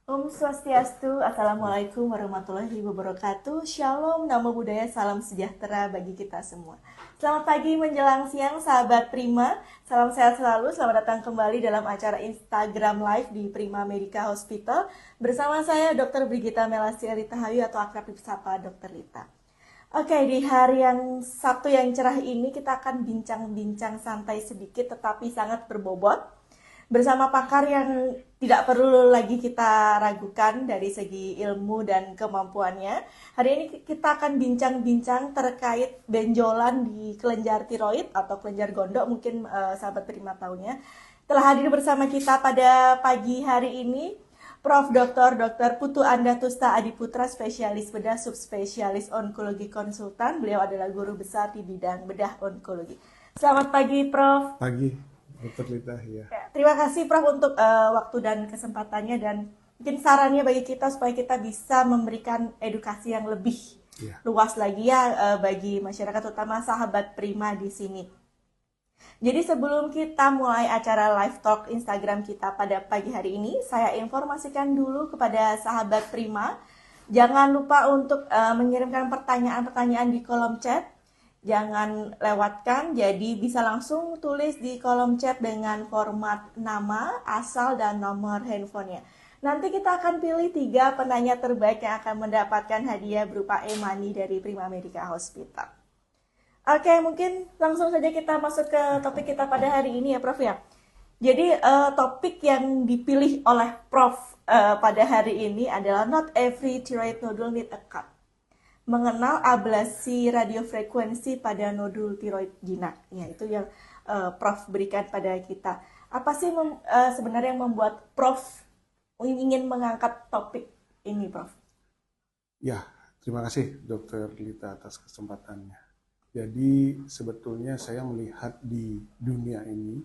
Om Swastiastu, Assalamualaikum warahmatullahi wabarakatuh. Shalom, namo buddhaya, salam sejahtera bagi kita semua. Selamat pagi menjelang siang, sahabat Prima. Salam sehat selalu, selamat datang kembali dalam acara Instagram Live di Prima Medica Hospital. Bersama saya Dr. Brigita Melastia Litahayu atau akrab disapa Dr. Lita. Oke, di hari yang Sabtu yang cerah ini kita akan bincang-bincang santai sedikit tetapi sangat berbobot bersama pakar yang tidak perlu lagi kita ragukan dari segi ilmu dan kemampuannya. Hari ini kita akan bincang-bincang terkait benjolan di kelenjar tiroid atau kelenjar gondok, mungkin sahabat Prima tahunya. Telah hadir bersama kita pada pagi hari ini Prof. Dr. Putu Anda Tusta Adiputra, spesialis bedah subspesialis onkologi konsultan. Beliau adalah guru besar di bidang bedah onkologi. Selamat pagi, Prof. Pagi, Dokter Lita, ya. Terima kasih Prof untuk waktu dan kesempatannya dan mungkin sarannya bagi kita supaya kita bisa memberikan edukasi yang lebih luas lagi ya bagi masyarakat, terutama sahabat Prima di sini. Jadi sebelum kita mulai acara live talk Instagram kita pada pagi hari ini, saya informasikan dulu kepada sahabat Prima, jangan lupa untuk mengirimkan pertanyaan-pertanyaan di kolom chat. Jangan lewatkan, jadi bisa langsung tulis di kolom chat dengan format nama, asal, dan nomor handphonenya. Nanti kita akan pilih 3 penanya terbaik yang akan mendapatkan hadiah berupa e-money dari Prima Medica Hospital. Oke, mungkin langsung saja kita masuk ke topik kita pada hari ini ya Prof ya. Jadi topik yang dipilih oleh Prof pada hari ini adalah not every thyroid nodule need a cut. Mengenal ablasi radiofrekuensi pada nodul tiroid jinak. Ya, itu yang Prof berikan pada kita. Apa sih sebenarnya yang membuat Prof ingin mengangkat topik ini, Prof? Ya, terima kasih Dokter Lita atas kesempatannya. Jadi sebetulnya saya melihat di dunia ini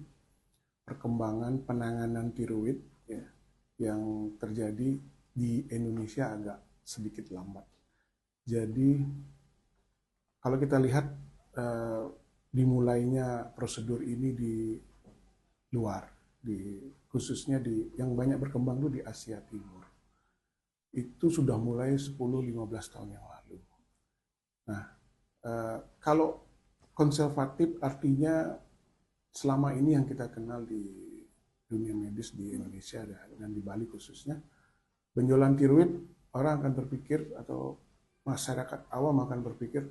perkembangan penanganan tiroid ya, yang terjadi di Indonesia agak sedikit lambat. Jadi kalau kita lihat dimulainya prosedur ini di luar, khususnya yang banyak berkembang itu di Asia Timur. Itu sudah mulai 10-15 tahun yang lalu. Nah, kalau konservatif artinya selama ini yang kita kenal di dunia medis di Indonesia dan di Bali khususnya, benjolan tiroid orang akan berpikir atau masyarakat awam akan berpikir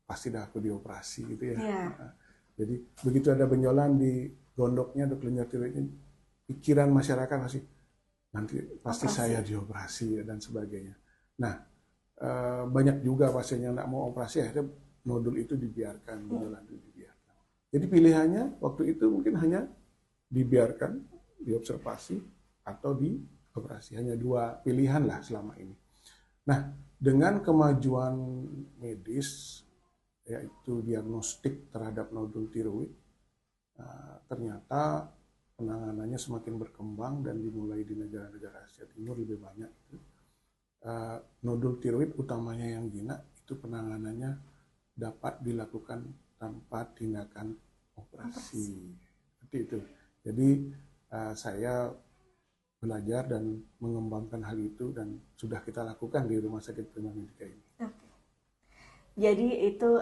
pasti dah aku dioperasi gitu ya. Nah, jadi begitu ada benjolan di gondoknya atau kelenjar tiroid ini, pikiran masyarakat nanti pasti saya dioperasi dan sebagainya. Nah, banyak juga pasien yang tidak mau operasi akhirnya nodul itu dibiarkan, benjolan itu dibiarkan. Jadi pilihannya waktu itu mungkin hanya dibiarkan, diobservasi atau dioperasi. Hanya 2 pilihan lah selama ini. Nah, dengan kemajuan medis, yaitu diagnostik terhadap nodul tiroid, ternyata penanganannya semakin berkembang dan dimulai di negara-negara Asia Timur lebih banyak. Nodul tiroid utamanya yang jinak itu penanganannya dapat dilakukan tanpa tindakan operasi. Seperti itu. Jadi saya belajar dan mengembangkan hal itu dan sudah kita lakukan di Rumah Sakit Prima Medica ini. Oke. Jadi itu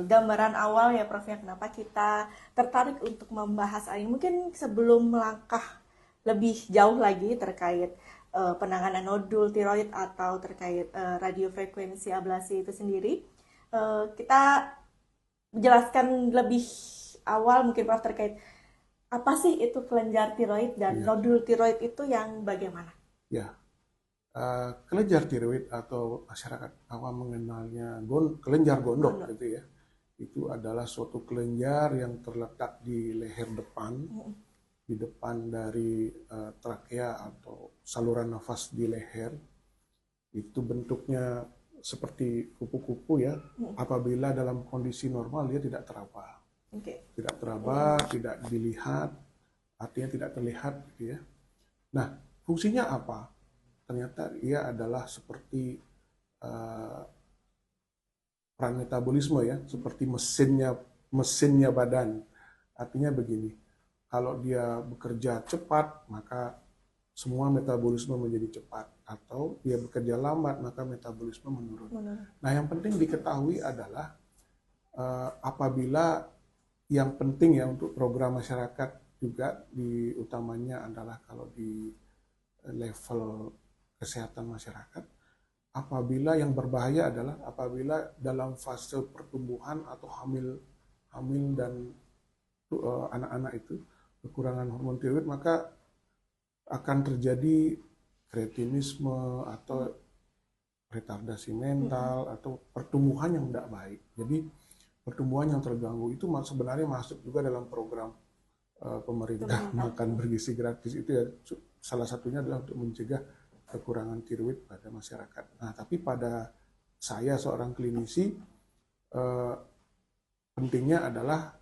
gambaran awal ya Prof ya kenapa kita tertarik untuk membahas ini. Mungkin sebelum melangkah lebih jauh lagi terkait penanganan nodul tiroid atau terkait radiofrekuensi ablasi itu sendiri, kita jelaskan lebih awal mungkin Prof terkait apa sih itu kelenjar tiroid dan nodul tiroid itu yang bagaimana? Ya, kelenjar tiroid atau masyarakat awam mengenalnya kelenjar gondok gitu ya. Itu adalah suatu kelenjar yang terletak di leher depan, di depan dari trakea atau saluran nafas di leher. Itu bentuknya seperti kupu-kupu ya. Apabila dalam kondisi normal dia tidak teraba. Tidak teraba, tidak dilihat, artinya tidak terlihat gitu ya. Nah, fungsinya apa? Ternyata ia adalah seperti peran metabolisme ya, seperti mesinnya badan. Artinya begini, kalau dia bekerja cepat, maka semua metabolisme menjadi cepat, atau dia bekerja lambat maka metabolisme menurun. Nah, yang penting diketahui adalah apabila yang penting ya untuk program masyarakat juga utamanya adalah kalau di level kesehatan masyarakat, apabila yang berbahaya adalah apabila dalam fase pertumbuhan atau hamil dan anak-anak itu kekurangan hormon tiroid, maka akan terjadi kretinisme atau retardasi mental atau pertumbuhan yang tidak baik. Jadi pertumbuhan yang terganggu itu sebenarnya masuk juga dalam program pemerintah makan bergizi gratis itu ya, salah satunya adalah untuk mencegah kekurangan tiroid pada masyarakat. Nah, tapi pada saya seorang klinisi, pentingnya adalah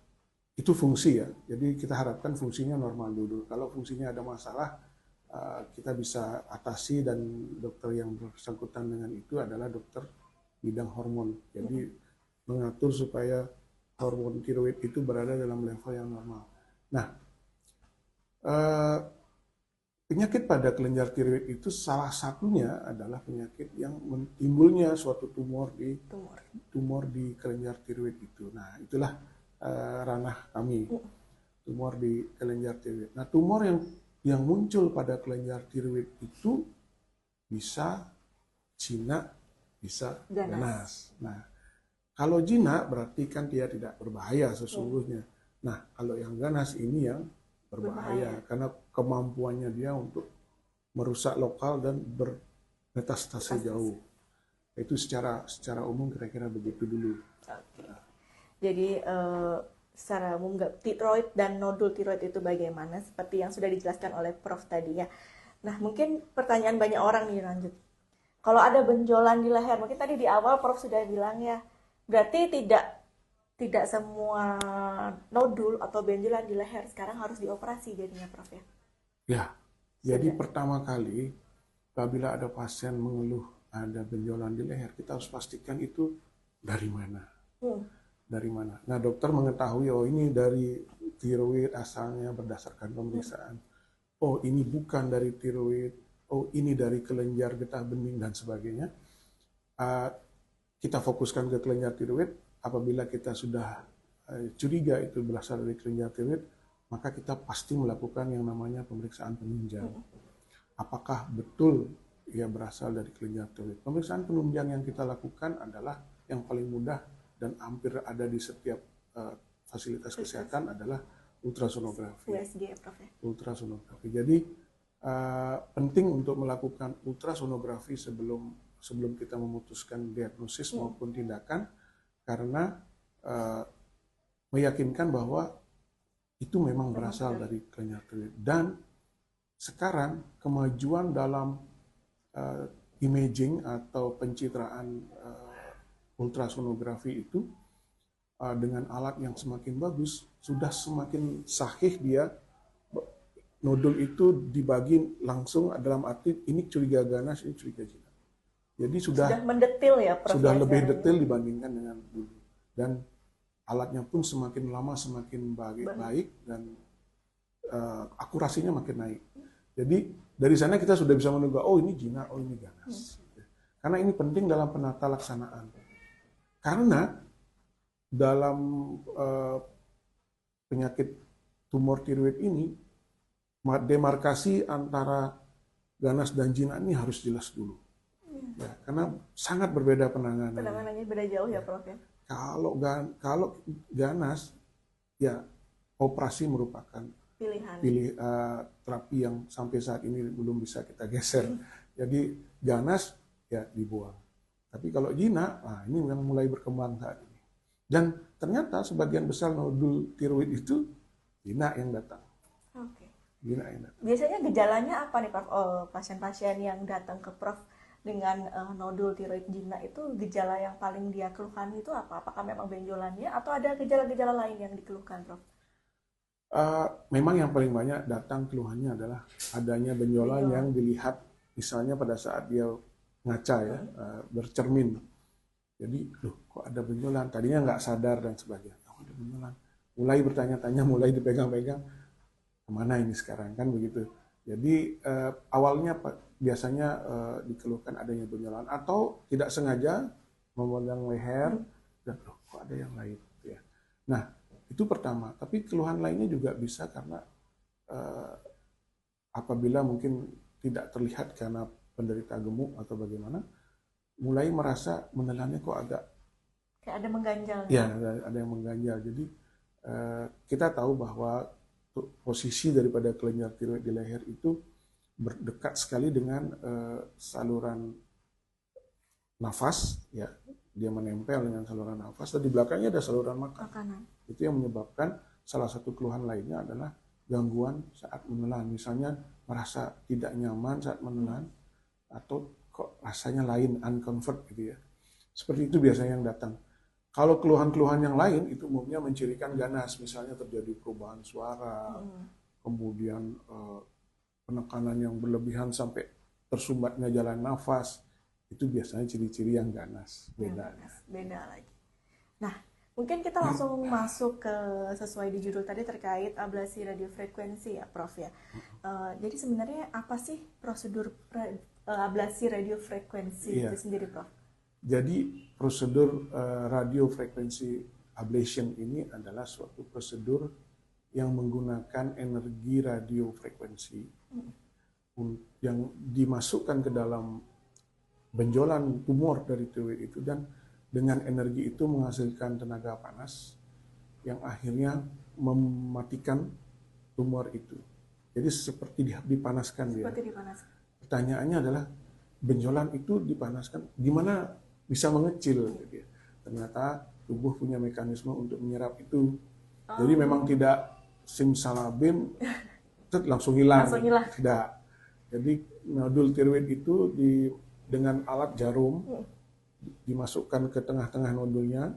itu fungsi ya. Jadi kita harapkan fungsinya normal dulu. Kalau fungsinya ada masalah, kita bisa atasi, dan dokter yang bersangkutan dengan itu adalah dokter bidang hormon. Jadi mengatur supaya hormon tiroid itu berada dalam level yang normal. Nah, penyakit pada kelenjar tiroid itu salah satunya adalah penyakit yang timbulnya suatu tumor di kelenjar tiroid itu. Nah, itulah ranah kami, tumor di kelenjar tiroid. Nah, tumor yang muncul pada kelenjar tiroid itu bisa jinak, bisa ganas. Nah, kalau jinak berarti kan dia tidak berbahaya sesungguhnya. Nah, kalau yang ganas ini yang berbahaya karena kemampuannya dia untuk merusak lokal dan bermetastase jauh. Itu secara umum kira-kira begitu dulu. Oke. Jadi secara umum tiroid dan nodul tiroid itu bagaimana, seperti yang sudah dijelaskan oleh Prof tadi ya. Nah, mungkin pertanyaan banyak orang nih lanjut. Kalau ada benjolan di leher, mungkin tadi di awal Prof sudah bilang ya, berarti tidak semua nodul atau benjolan di leher sekarang harus dioperasi jadinya, Prof ya? Ya, jadi pertama kali apabila ada pasien mengeluh ada benjolan di leher, kita harus pastikan itu dari mana. Dari mana? Nah, dokter mengetahui, oh ini dari tiroid asalnya berdasarkan pemeriksaan. Oh, ini bukan dari tiroid. Oh, ini dari kelenjar getah bening dan sebagainya. Kita fokuskan ke kelenjar tiroid. Apabila kita sudah curiga itu berasal dari kelenjar tiroid, maka kita pasti melakukan yang namanya pemeriksaan penunjang. Apakah betul ia berasal dari kelenjar tiroid? Pemeriksaan penunjang yang kita lakukan adalah yang paling mudah dan hampir ada di setiap fasilitas kesehatan adalah ultrasonografi. USG, Prof ya? Ultrasonografi. Jadi penting untuk melakukan ultrasonografi sebelum kita memutuskan diagnosis maupun tindakan, karena meyakinkan bahwa itu memang berasal dari kelenjar tiroid. Dan sekarang kemajuan dalam imaging atau pencitraan ultrasonografi itu dengan alat yang semakin bagus, sudah semakin sahih dia. Nodul itu dibagi langsung dalam arti ini curiga ganas, ini curiga jinak. Jadi sudah mendetil ya, Prof. Sudah lebih detail dibandingkan dengan dulu. Dan alatnya pun semakin lama semakin baik dan akurasinya makin naik. Jadi dari sana kita sudah bisa menduga, oh ini jinak, oh ini ganas. Karena ini penting dalam penata laksanaan. Karena dalam penyakit tumor tiroid ini, demarkasi antara ganas dan jinak ini harus jelas dulu. Ya, karena sangat berbeda penanganannya. Penanganannya beda jauh ya, Prof ya. Kalau ganas, ya operasi merupakan terapi yang sampai saat ini belum bisa kita geser. Jadi ganas ya dibuang. Tapi kalau jinak, nah ini yang mulai berkembang saat ini. Dan ternyata sebagian besar nodul tiroid itu jinak yang datang. Oke. Jinak yang datang. Biasanya gejalanya apa nih, Prof? Pasien-pasien yang datang ke Prof dengan nodul tiroid jinak itu, gejala yang paling dia keluhkan itu apa? Apakah memang benjolannya atau ada gejala-gejala lain yang dikeluhkan, Prof? Memang yang paling banyak datang keluhannya adalah adanya benjolan yang dilihat misalnya pada saat dia ngaca ya, bercermin. Jadi, loh kok ada benjolan? Tadinya nggak sadar dan sebagainya. Oh, ada benjolan. Mulai bertanya-tanya, mulai dipegang-pegang. Kemana ini sekarang kan begitu? Jadi awalnya biasanya dikeluhkan adanya benjolan atau tidak sengaja memegang leher dan kok ada yang lain ya. Nah, itu pertama, tapi keluhan lainnya juga bisa karena apabila mungkin tidak terlihat karena penderita gemuk atau bagaimana, mulai merasa menelannya kok agak kayak ada mengganjal. Ya, ada yang mengganjal. Jadi kita tahu bahwa posisi daripada kelenjar tiroid di leher itu berdekat sekali dengan saluran nafas, ya, dia menempel dengan saluran nafas dan di belakangnya ada saluran makanan. Itu yang menyebabkan salah satu keluhan lainnya adalah gangguan saat menelan, misalnya merasa tidak nyaman saat menelan atau kok rasanya lain, uncomfort gitu ya. Seperti itu biasanya yang datang. Kalau keluhan-keluhan yang lain itu umumnya mencirikan ganas, misalnya terjadi perubahan suara, kemudian penekanan yang berlebihan sampai tersumbatnya jalan nafas, itu biasanya ciri-ciri yang ganas. Beda lagi. Nah, mungkin kita langsung masuk ke sesuai di judul tadi terkait ablasi radiofrekuensi ya, Prof ya. Jadi sebenarnya apa sih prosedur ablasi radiofrekuensi itu sendiri, Prof? Jadi prosedur radiofrekuensi ablation ini adalah suatu prosedur yang menggunakan energi radiofrekuensi yang dimasukkan ke dalam benjolan tumor dari tiroid itu, dan dengan energi itu menghasilkan tenaga panas yang akhirnya mematikan tumor itu. Jadi seperti dipanaskan dia. Pertanyaannya adalah benjolan itu dipanaskan, gimana bisa mengecil? Ternyata tubuh punya mekanisme untuk menyerap itu. Jadi memang tidak simsalabim langsung hilang. Tidak. Jadi nodul tiroid itu dengan alat jarum dimasukkan ke tengah-tengah nodulnya,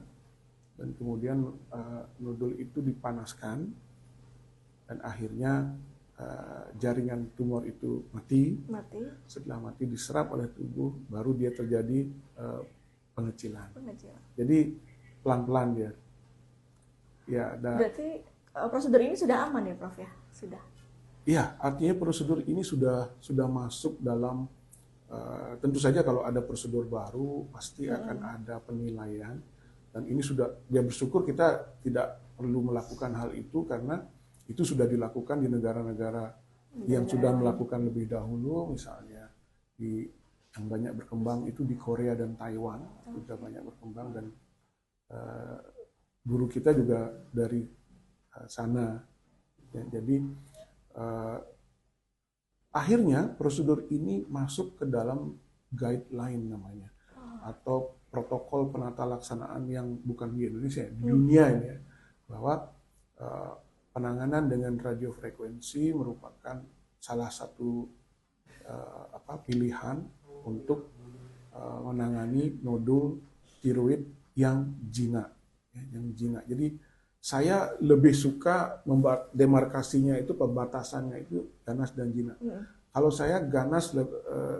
dan kemudian nodul itu dipanaskan dan akhirnya jaringan tumor itu mati. Setelah mati diserap oleh tubuh, baru dia terjadi pengecilan. Jadi pelan-pelan dia. Ya, berarti prosedur ini sudah aman ya, Prof ya? Sudah. Iya, artinya prosedur ini sudah masuk dalam tentu saja kalau ada prosedur baru pasti akan ada penilaian, dan ini sudah, dia bersyukur kita tidak perlu melakukan hal itu karena itu sudah dilakukan di negara-negara yang sudah melakukan lebih dahulu, misalnya yang banyak berkembang itu di Korea dan Taiwan sudah banyak berkembang, dan guru kita juga dari sana. Ya, jadi akhirnya prosedur ini masuk ke dalam guideline namanya, atau protokol penata laksanaan yang bukan di Indonesia, di dunia ini ya, bahwa penanganan dengan radiofrekuensi merupakan salah satu pilihan untuk menangani nodul tiroid yang jinak. Jadi saya lebih suka demarkasinya itu, pembatasannya itu ganas dan jinak. Kalau saya ganas,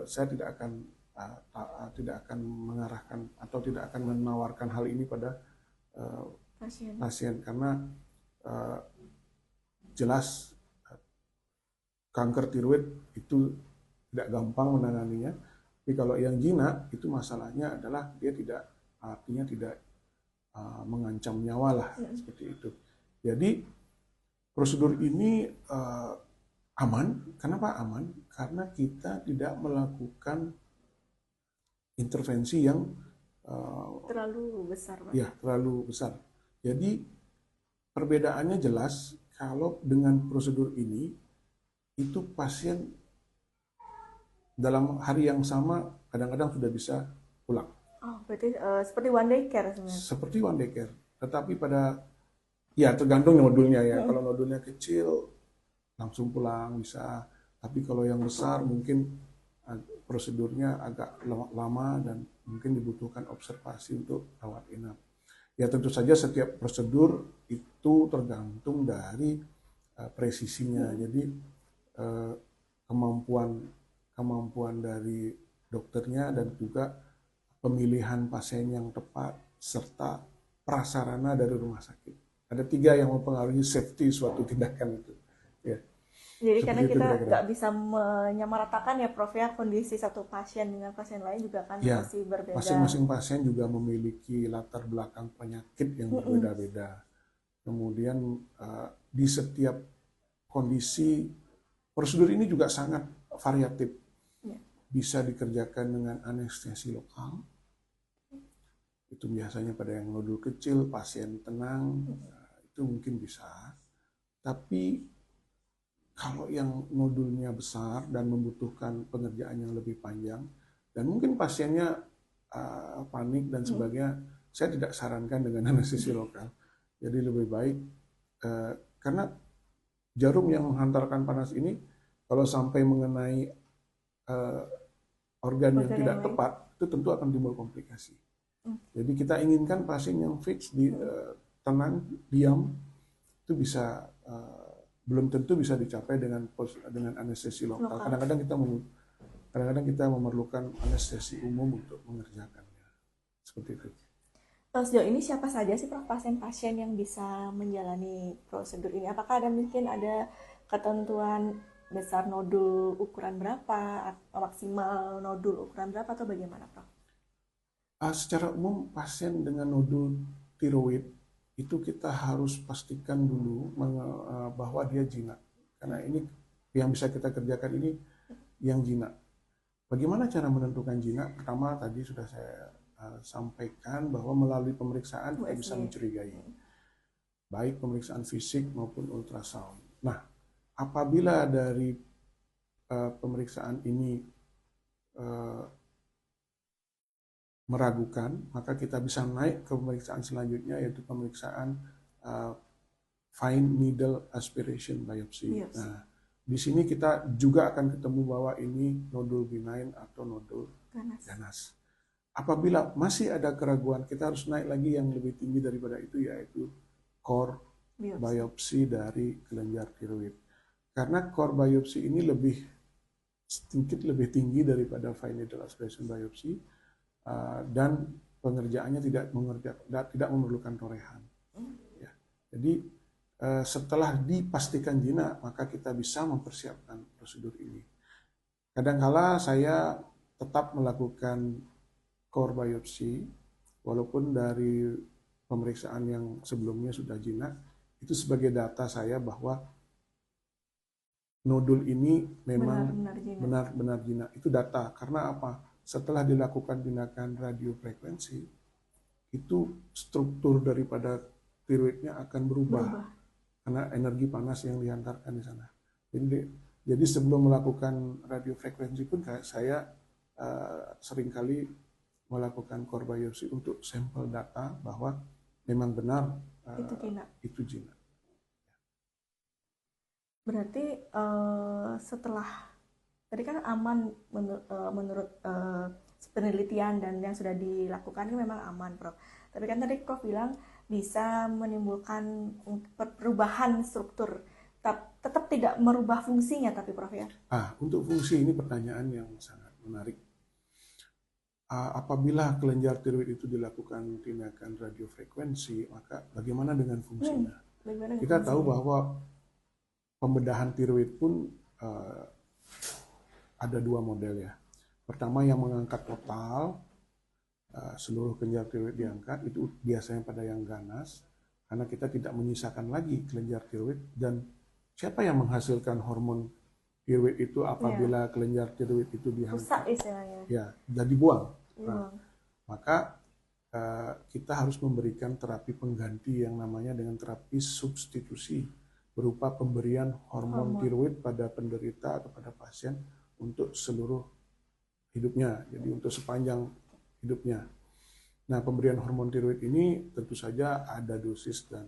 saya tidak akan mengarahkan atau tidak akan menawarkan hal ini pada pasien karena jelas kanker tiroid itu tidak gampang menanganinya. Tapi kalau yang jinak itu masalahnya adalah dia tidak mengancam nyawa lah, seperti itu. Jadi prosedur ini aman. Kenapa aman? Karena kita tidak melakukan intervensi yang terlalu besar, Pak. Ya, terlalu besar. Jadi perbedaannya jelas. Kalau dengan prosedur ini itu pasien dalam hari yang sama kadang-kadang sudah bisa pulang. Oh, berarti seperti one day care sebenarnya. Seperti one day care, tetapi tergantung nodulnya ya. Kalau nodulnya kecil langsung pulang bisa, tapi kalau yang besar mungkin prosedurnya agak lama dan mungkin dibutuhkan observasi untuk rawat inap. Ya tentu saja setiap prosedur itu tergantung dari presisinya. Jadi kemampuan dari dokternya dan juga pemilihan pasien yang tepat serta prasarana dari rumah sakit. Ada 3 yang mempengaruhi safety suatu tindakan itu. Ya. Jadi Seperti karena itu kita kira-kira. nggak bisa menyamaratakan ya Prof ya, kondisi satu pasien dengan pasien lain juga kan Ya, pasti berbeda. masing-masing pasien juga memiliki latar belakang penyakit yang Mm-mm. berbeda-beda. Kemudian di setiap kondisi prosedur ini juga sangat variatif. Ya. Bisa dikerjakan dengan anestesi lokal. Itu biasanya pada yang nodul kecil, pasien tenang, itu mungkin bisa. Tapi kalau yang nodulnya besar dan membutuhkan pengerjaan yang lebih panjang, dan mungkin pasiennya panik dan sebagainya, saya tidak sarankan dengan anestesi lokal. Jadi lebih baik, karena jarum yang menghantarkan panas ini, kalau sampai mengenai organ yang Organ yang tidak lain. tepat, itu tentu akan timbul komplikasi. Jadi kita inginkan pasien yang fix, tenang, diam, itu bisa belum tentu bisa dicapai dengan anestesi lokal. Lokal. Kadang-kadang kita memerlukan anestesi umum untuk mengerjakannya. Seperti itu. Sejauh ini siapa saja sih Prof pasien-pasien yang bisa menjalani prosedur ini? Apakah ada mungkin ada ketentuan besar nodul ukuran berapa, maksimal nodul ukuran berapa atau bagaimana Prof? Secara umum pasien dengan nodul tiroid itu kita harus pastikan dulu bahwa dia jinak. Karena ini yang bisa kita kerjakan ini yang jinak. Bagaimana cara menentukan jinak? Pertama tadi sudah saya sampaikan bahwa melalui pemeriksaan kita bisa mencurigai. Baik pemeriksaan fisik maupun ultrasound. Nah, apabila dari pemeriksaan ini meragukan, maka kita bisa naik ke pemeriksaan selanjutnya, yaitu pemeriksaan fine needle aspiration biopsy. Yes. Nah, di sini kita juga akan ketemu bahwa ini nodul benign atau nodul ganas. Apabila masih ada keraguan, kita harus naik lagi yang lebih tinggi daripada itu, yaitu core biopsi dari kelenjar tiroid. Karena core biopsi ini sedikit lebih tinggi daripada fine needle aspiration biopsi, dan pengerjaannya tidak memerlukan torehan. Ya. Jadi setelah dipastikan jinak, maka kita bisa mempersiapkan prosedur ini. Kadangkala saya tetap melakukan core biopsi, walaupun dari pemeriksaan yang sebelumnya sudah jinak, itu sebagai data saya bahwa nodul ini memang benar-benar jinak. Itu data, karena apa? Setelah dilakukan tindakan radiofrekuensi, itu struktur daripada tiroidnya akan berubah. Karena energi panas yang dihantarkan di sana. Jadi sebelum melakukan radiofrekuensi pun saya seringkali melakukan core biopsi untuk sampel data bahwa memang benar itu jinak. Berarti setelah tadi kan aman menurut penelitian dan yang sudah dilakukan ini memang aman Prof. Tapi kan tadi Prof bilang bisa menimbulkan perubahan struktur, tetap tidak merubah fungsinya tapi Prof ya. Untuk fungsi ini pertanyaan yang sangat menarik. Apabila kelenjar tiroid itu dilakukan tindakan radiofrekuensi, maka bagaimana dengan fungsinya? Kita tahu bahwa pembedahan tiroid pun ada dua model ya. Pertama yang mengangkat total, seluruh kelenjar tiroid diangkat, itu biasanya pada yang ganas, karena kita tidak menyisakan lagi kelenjar tiroid. Dan siapa yang menghasilkan hormon tiroid itu apabila kelenjar tiroid itu diangkat? Rusak istilahnya. Ya, dan dibuang. Nah, maka kita harus memberikan terapi pengganti yang namanya dengan terapi substitusi, berupa pemberian hormon tiroid pada penderita atau pada pasien untuk seluruh hidupnya, jadi untuk sepanjang hidupnya. Nah, pemberian hormon tiroid ini tentu saja ada dosis dan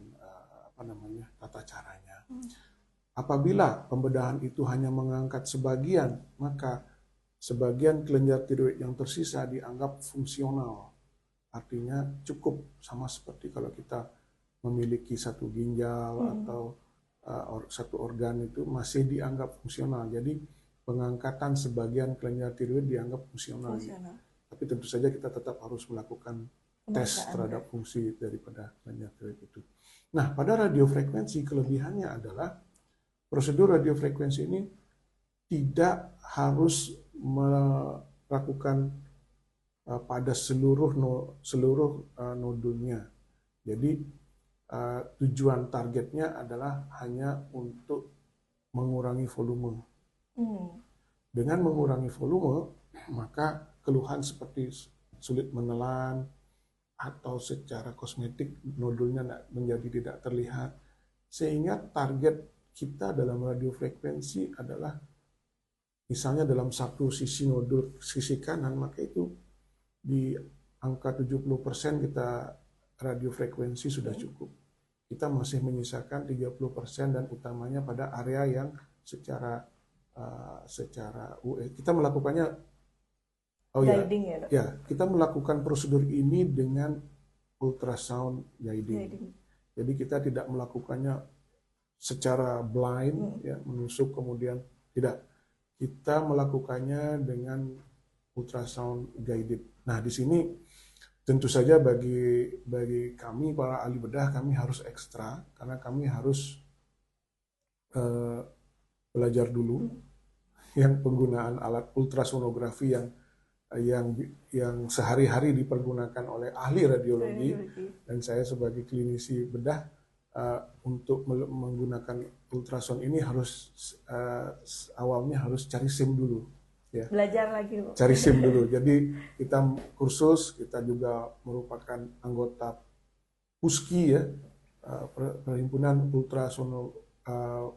tata caranya. Apabila pembedahan itu hanya mengangkat sebagian, maka sebagian kelenjar tiroid yang tersisa dianggap fungsional. Artinya cukup, sama seperti kalau kita memiliki satu ginjal atau satu organ itu masih dianggap fungsional. Jadi pengangkatan sebagian kelenjar tiroid dianggap fungsional. Tapi tentu saja kita tetap harus melakukan tes terhadap fungsi daripada kelenjar tiroid itu. Nah, pada radiofrekuensi kelebihannya adalah prosedur radiofrekuensi ini tidak harus melakukan pada seluruh nodulnya. Jadi tujuan targetnya adalah hanya untuk mengurangi volume. Dengan mengurangi volume, maka keluhan seperti sulit menelan atau secara kosmetik nodulnya menjadi tidak terlihat. Sehingga target kita dalam radiofrekuensi adalah misalnya dalam satu sisi nodul sisi kanan, maka itu di angka 70% kita radiofrekuensi sudah cukup. Kita masih menyisakan 30% dan utamanya pada area yang secara kita melakukannya guiding kita melakukan prosedur ini dengan ultrasound guiding. Jadi kita tidak melakukannya secara blind menusuk kemudian tidak. Kita melakukannya dengan ultrasound guided. Nah, di sini tentu saja bagi kami para ahli bedah, kami harus ekstra karena kami harus belajar dulu yang penggunaan alat ultrasonografi yang sehari-hari dipergunakan oleh ahli radiologi dan saya sebagai klinisi bedah untuk menggunakan ultrasound ini harus awalnya harus cari SIM dulu. Ya. Belajar lagi, Bu. Cari SIM dulu. Jadi kita kursus, kita juga merupakan anggota PUSKI ya, Perhimpunan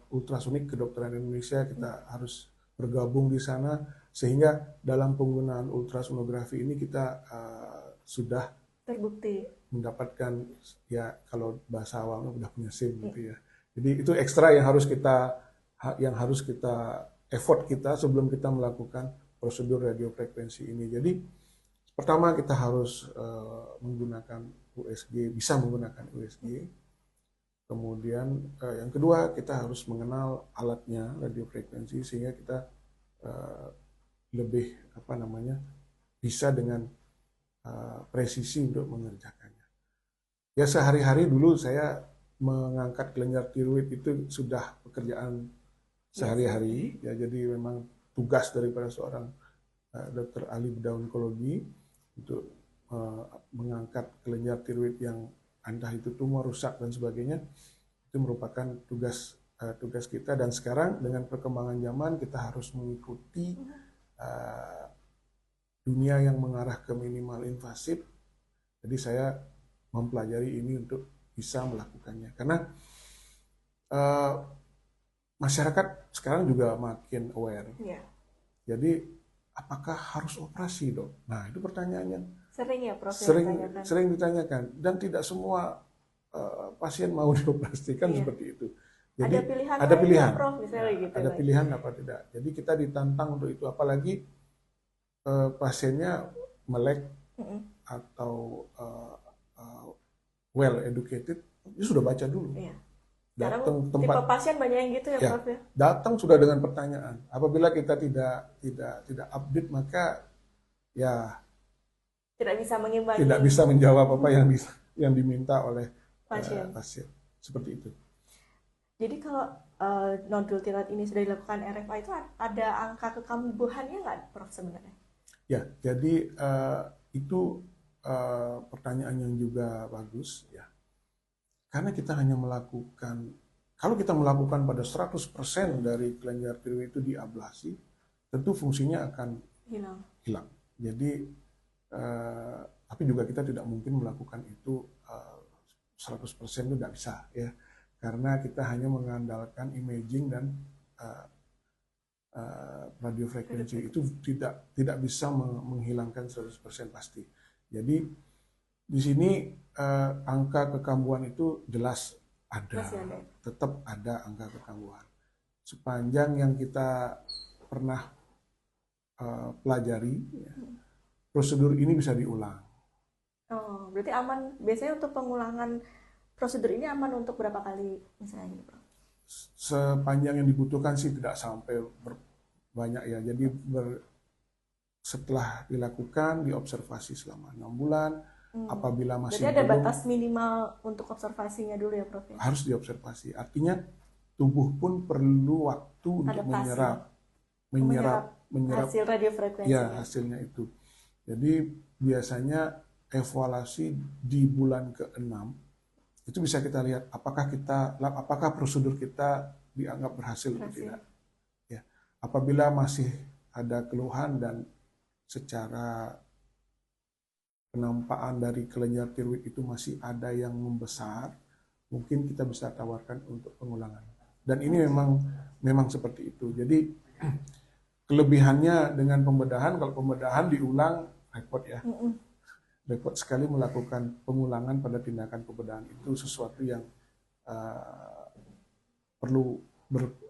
Ultrasonik Kedokteran Indonesia. Kita harus bergabung di sana sehingga dalam penggunaan ultrasonografi ini kita sudah terbukti mendapatkan ya kalau bahasa awalnya udah punya SIM gitu ya. Jadi itu ekstra yang harus kita effort kita sebelum kita melakukan prosedur radiofrekuensi ini. Jadi pertama kita harus menggunakan USG, bisa menggunakan USG. Kemudian yang kedua kita harus mengenal alatnya radiofrekuensi sehingga kita lebih bisa dengan presisi untuk mengerjakannya. Ya sehari-hari dulu saya mengangkat kelenjar tiroid itu sudah pekerjaan sehari-hari ya, jadi memang tugas daripada seorang dokter ahli bedah onkologi untuk mengangkat kelenjar tiroid yang entah itu tumor, rusak dan sebagainya, itu merupakan tugas kita. Dan sekarang dengan perkembangan zaman kita harus mengikuti dunia yang mengarah ke minimal invasif. Jadi saya mempelajari ini untuk bisa melakukannya karena masyarakat sekarang juga makin aware. Jadi apakah harus operasi, Dok? Nah, itu pertanyaannya. Sering ya, Prof. Sering ditanyakan dan tidak semua pasien mau dioperasikan seperti itu. Jadi ada pilihan, Prof, misalnya gitu. Ada pilihan apa tidak. Jadi kita ditantang untuk itu, apalagi pasiennya melek atau well educated, dia sudah baca dulu. Datang tipe pasien banyak yang gitu ya, Prof ya. Datang sudah dengan pertanyaan. Apabila kita tidak update maka ya tidak bisa mengimbangi. Tidak bisa menjawab apa yang diminta oleh pasien. Seperti itu. Jadi kalau nodul tiroid ini sudah dilakukan RFA itu ada angka kekambuhannya nggak, Prof sebenarnya? Ya, jadi itu pertanyaan yang juga bagus ya. Karena kita hanya melakukan, kalau kita melakukan pada 100% dari kelenjar tiroid itu diablasi, tentu fungsinya akan hilang. Jadi, tapi juga kita tidak mungkin melakukan itu 100% itu tidak bisa ya. Karena kita hanya mengandalkan imaging dan radiofrekuensi itu tidak bisa menghilangkan 100% pasti. Jadi di sini angka kekambuhan itu jelas ada, tetap ada angka kekambuhan. Sepanjang yang kita pernah pelajari, ya, prosedur ini bisa diulang. Oh, berarti aman. Biasanya untuk pengulangan prosedur ini aman untuk berapa kali misalnya, Prof? Sepanjang yang dibutuhkan sih tidak sampai banyak ya. Jadi setelah dilakukan diobservasi selama 6 bulan. Apabila masih berarti ada batas minimal untuk observasinya dulu ya, Prof? Ya? Harus diobservasi. Artinya tubuh pun perlu waktu untuk Adaptasi. menyerap Hasil radiofrekuensi. ya hasilnya itu. Jadi biasanya evaluasi di bulan ke-6 itu bisa kita lihat apakah prosedur kita dianggap berhasil atau tidak. Ya. Apabila masih ada keluhan dan secara penampaan dari kelenjar tiroid itu masih ada yang membesar, mungkin kita bisa tawarkan untuk pengulangan. Dan ini memang seperti itu. Jadi kelebihannya dengan pembedahan, kalau pembedahan diulang repot ya. Repot sekali melakukan pengulangan pada tindakan pembedahan, itu sesuatu yang perlu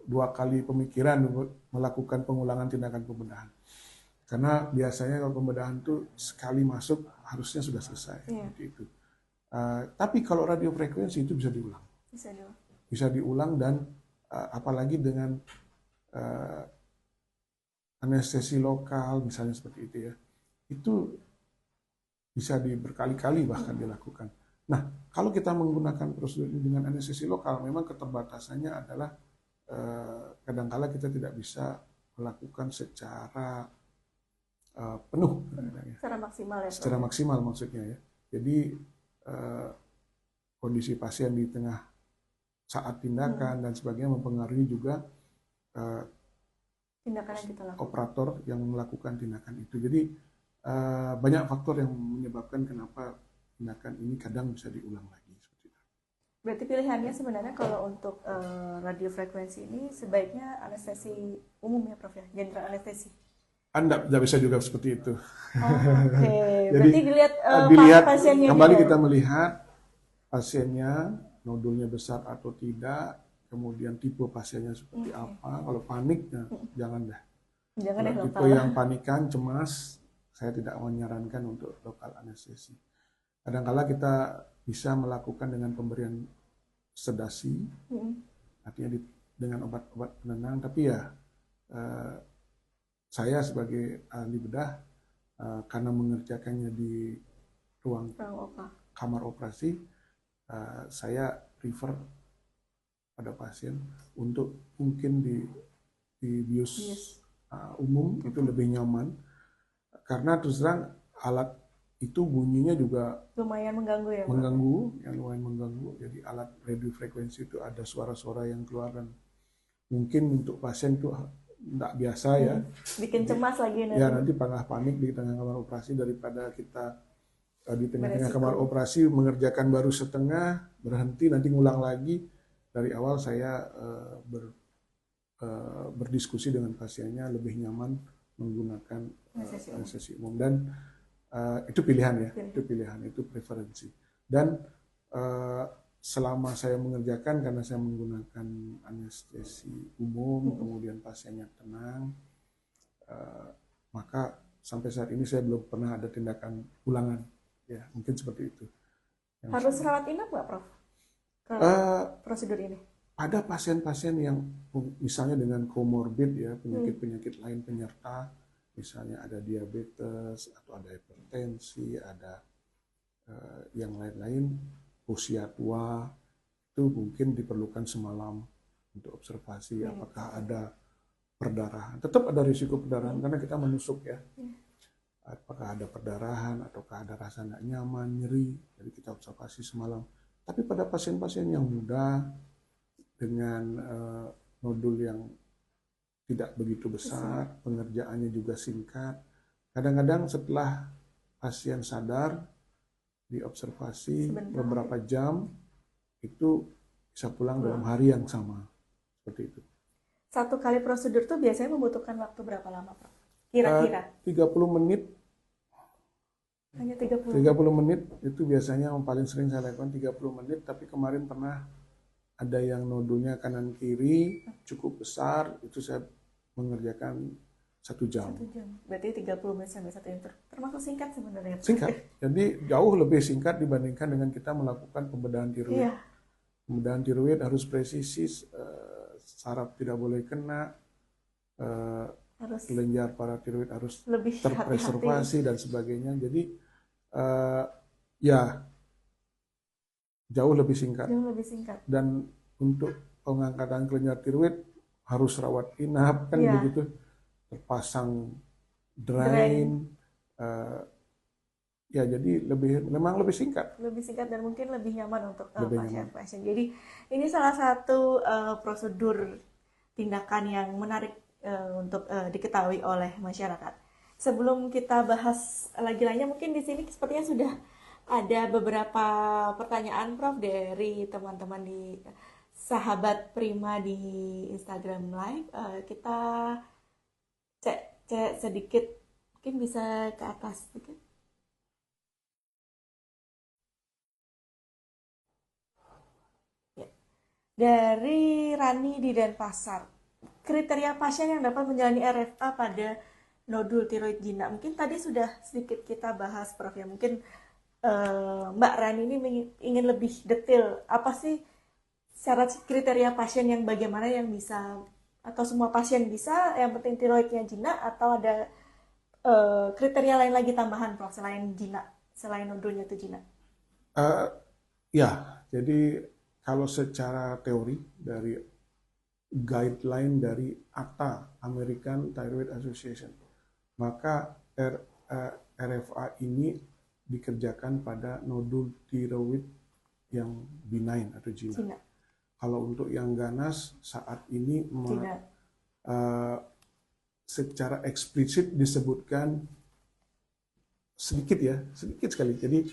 dua kali pemikiran melakukan pengulangan tindakan pembedahan. Karena biasanya kalau pembedahan itu sekali masuk harusnya sudah selesai. Seperti itu. Tapi kalau radiofrekuensi itu bisa diulang. Bisa diulang dan apalagi dengan anestesi lokal misalnya seperti itu ya. Itu bisa berkali-kali bahkan dilakukan. Nah, kalau kita menggunakan prosedur ini dengan anestesi lokal, memang keterbatasannya adalah kadangkala kita tidak bisa melakukan secara penuh, secara maksimal ya. Secara maksimal maksudnya ya. Jadi kondisi pasien di tengah saat tindakan dan sebagainya mempengaruhi juga tindakan yang kita lakukan. Operator yang melakukan tindakan itu. Jadi banyak faktor yang menyebabkan kenapa tindakan ini kadang bisa diulang lagi. Berarti pilihannya sebenarnya kalau untuk radiofrekuensi ini sebaiknya anestesi umum ya Prof ya, general anestesi. Anda tidak bisa juga seperti itu. Oke. Jadi berarti dilihat pasiennya kembali gitu. Kita melihat pasiennya nodulnya besar atau tidak, kemudian tipe pasiennya seperti apa. Kalau panik, jangan dah. Jangan kalau tipe yang panikan, cemas, saya tidak menyarankan untuk lokal anestesi. Kadang-kala kita bisa melakukan dengan pemberian sedasi, artinya dengan obat-obat penenang, tapi ya saya sebagai ahli bedah, karena mengerjakannya di ruang kamar operasi, saya refer pada pasien untuk mungkin di bius umum itu lebih nyaman, karena terus terang alat itu bunyinya juga lumayan mengganggu ya, lumayan mengganggu. Jadi alat radiofrekuensi itu ada suara-suara yang keluar dan mungkin untuk pasien itu tidak biasa ya. Bikin cemas lagi nanti. Ya nanti malah panik di tengah kamar operasi, daripada kita di tengah-tengah kamar operasi mengerjakan baru setengah, berhenti nanti ngulang lagi. Dari awal saya berdiskusi dengan pasiennya lebih nyaman menggunakan anestesi umum, dan itu pilihan ya, itu preferensi. Dan selama saya mengerjakan, karena saya menggunakan anestesi umum, kemudian pasiennya tenang, maka sampai saat ini saya belum pernah ada tindakan ulangan. Ya, mungkin seperti itu. Harus rawat inap nggak, Prof? Prosedur ini? Ada pasien-pasien yang misalnya dengan komorbid ya, penyakit-penyakit lain penyerta, misalnya ada diabetes atau ada hipertensi, ada yang lain-lain, usia tua, itu mungkin diperlukan semalam untuk observasi apakah ada perdarahan. Tetap ada risiko perdarahan karena kita menusuk ya. Apakah ada perdarahan ataukah ada rasa nggak nyaman, nyeri, jadi kita observasi semalam. Tapi pada pasien-pasien yang muda dengan nodul yang tidak begitu besar, pengerjaannya juga singkat, kadang-kadang setelah pasien sadar, diobservasi beberapa jam, itu bisa pulang dalam hari yang sama. Seperti itu. Satu kali prosedur tuh biasanya membutuhkan waktu berapa lama, Pak? Kira-kira? 30 menit. Hanya 30 menit itu biasanya yang paling sering saya lakukan 30 menit, tapi kemarin pernah ada yang nodulnya kanan kiri cukup besar, itu saya mengerjakan 1 jam. 1 jam. Berarti 30 menit sampai 1 jam. Termasuk singkat sebenarnya. Singkat. Jadi jauh lebih singkat dibandingkan dengan kita melakukan pembedahan tiroid. Iya. Pembedahan tiroid harus presisi, saraf tidak boleh kena, kelenjar paratiroid harus lebih terpreservasi dan sebagainya. Jadi ya jauh lebih singkat. Jauh lebih singkat. Dan untuk pengangkatan kelenjar tiroid harus rawat inap kan begitu, terpasang drain. Ya jadi memang lebih singkat dan mungkin lebih nyaman untuk pasien-pasien. Jadi ini salah satu prosedur tindakan yang menarik untuk diketahui oleh masyarakat. Sebelum kita bahas lagi lainnya, mungkin di sini sepertinya sudah ada beberapa pertanyaan Prof dari teman-teman di Sahabat Prima di Instagram Live. Kita cek sedikit, mungkin bisa ke atas sedikit. Dari Rani di Denpasar, kriteria pasien yang dapat menjalani RFA pada nodul tiroid jinak. Mungkin tadi sudah sedikit kita bahas, Prof. Ya, mungkin Mbak Rani ini ingin lebih detail. Apa sih syarat kriteria pasien yang bagaimana yang bisa, atau semua pasien bisa, yang penting tiroidnya jinak, atau ada kriteria lain lagi tambahan, Prof, selain jinak, selain nodulnya itu jinak? Ya, jadi kalau secara teori dari guideline dari ATA, American Thyroid Association, maka RFA ini dikerjakan pada nodul tiroid yang benign atau jinak. Kalau untuk yang ganas saat ini secara eksplisit disebutkan sedikit sekali. Jadi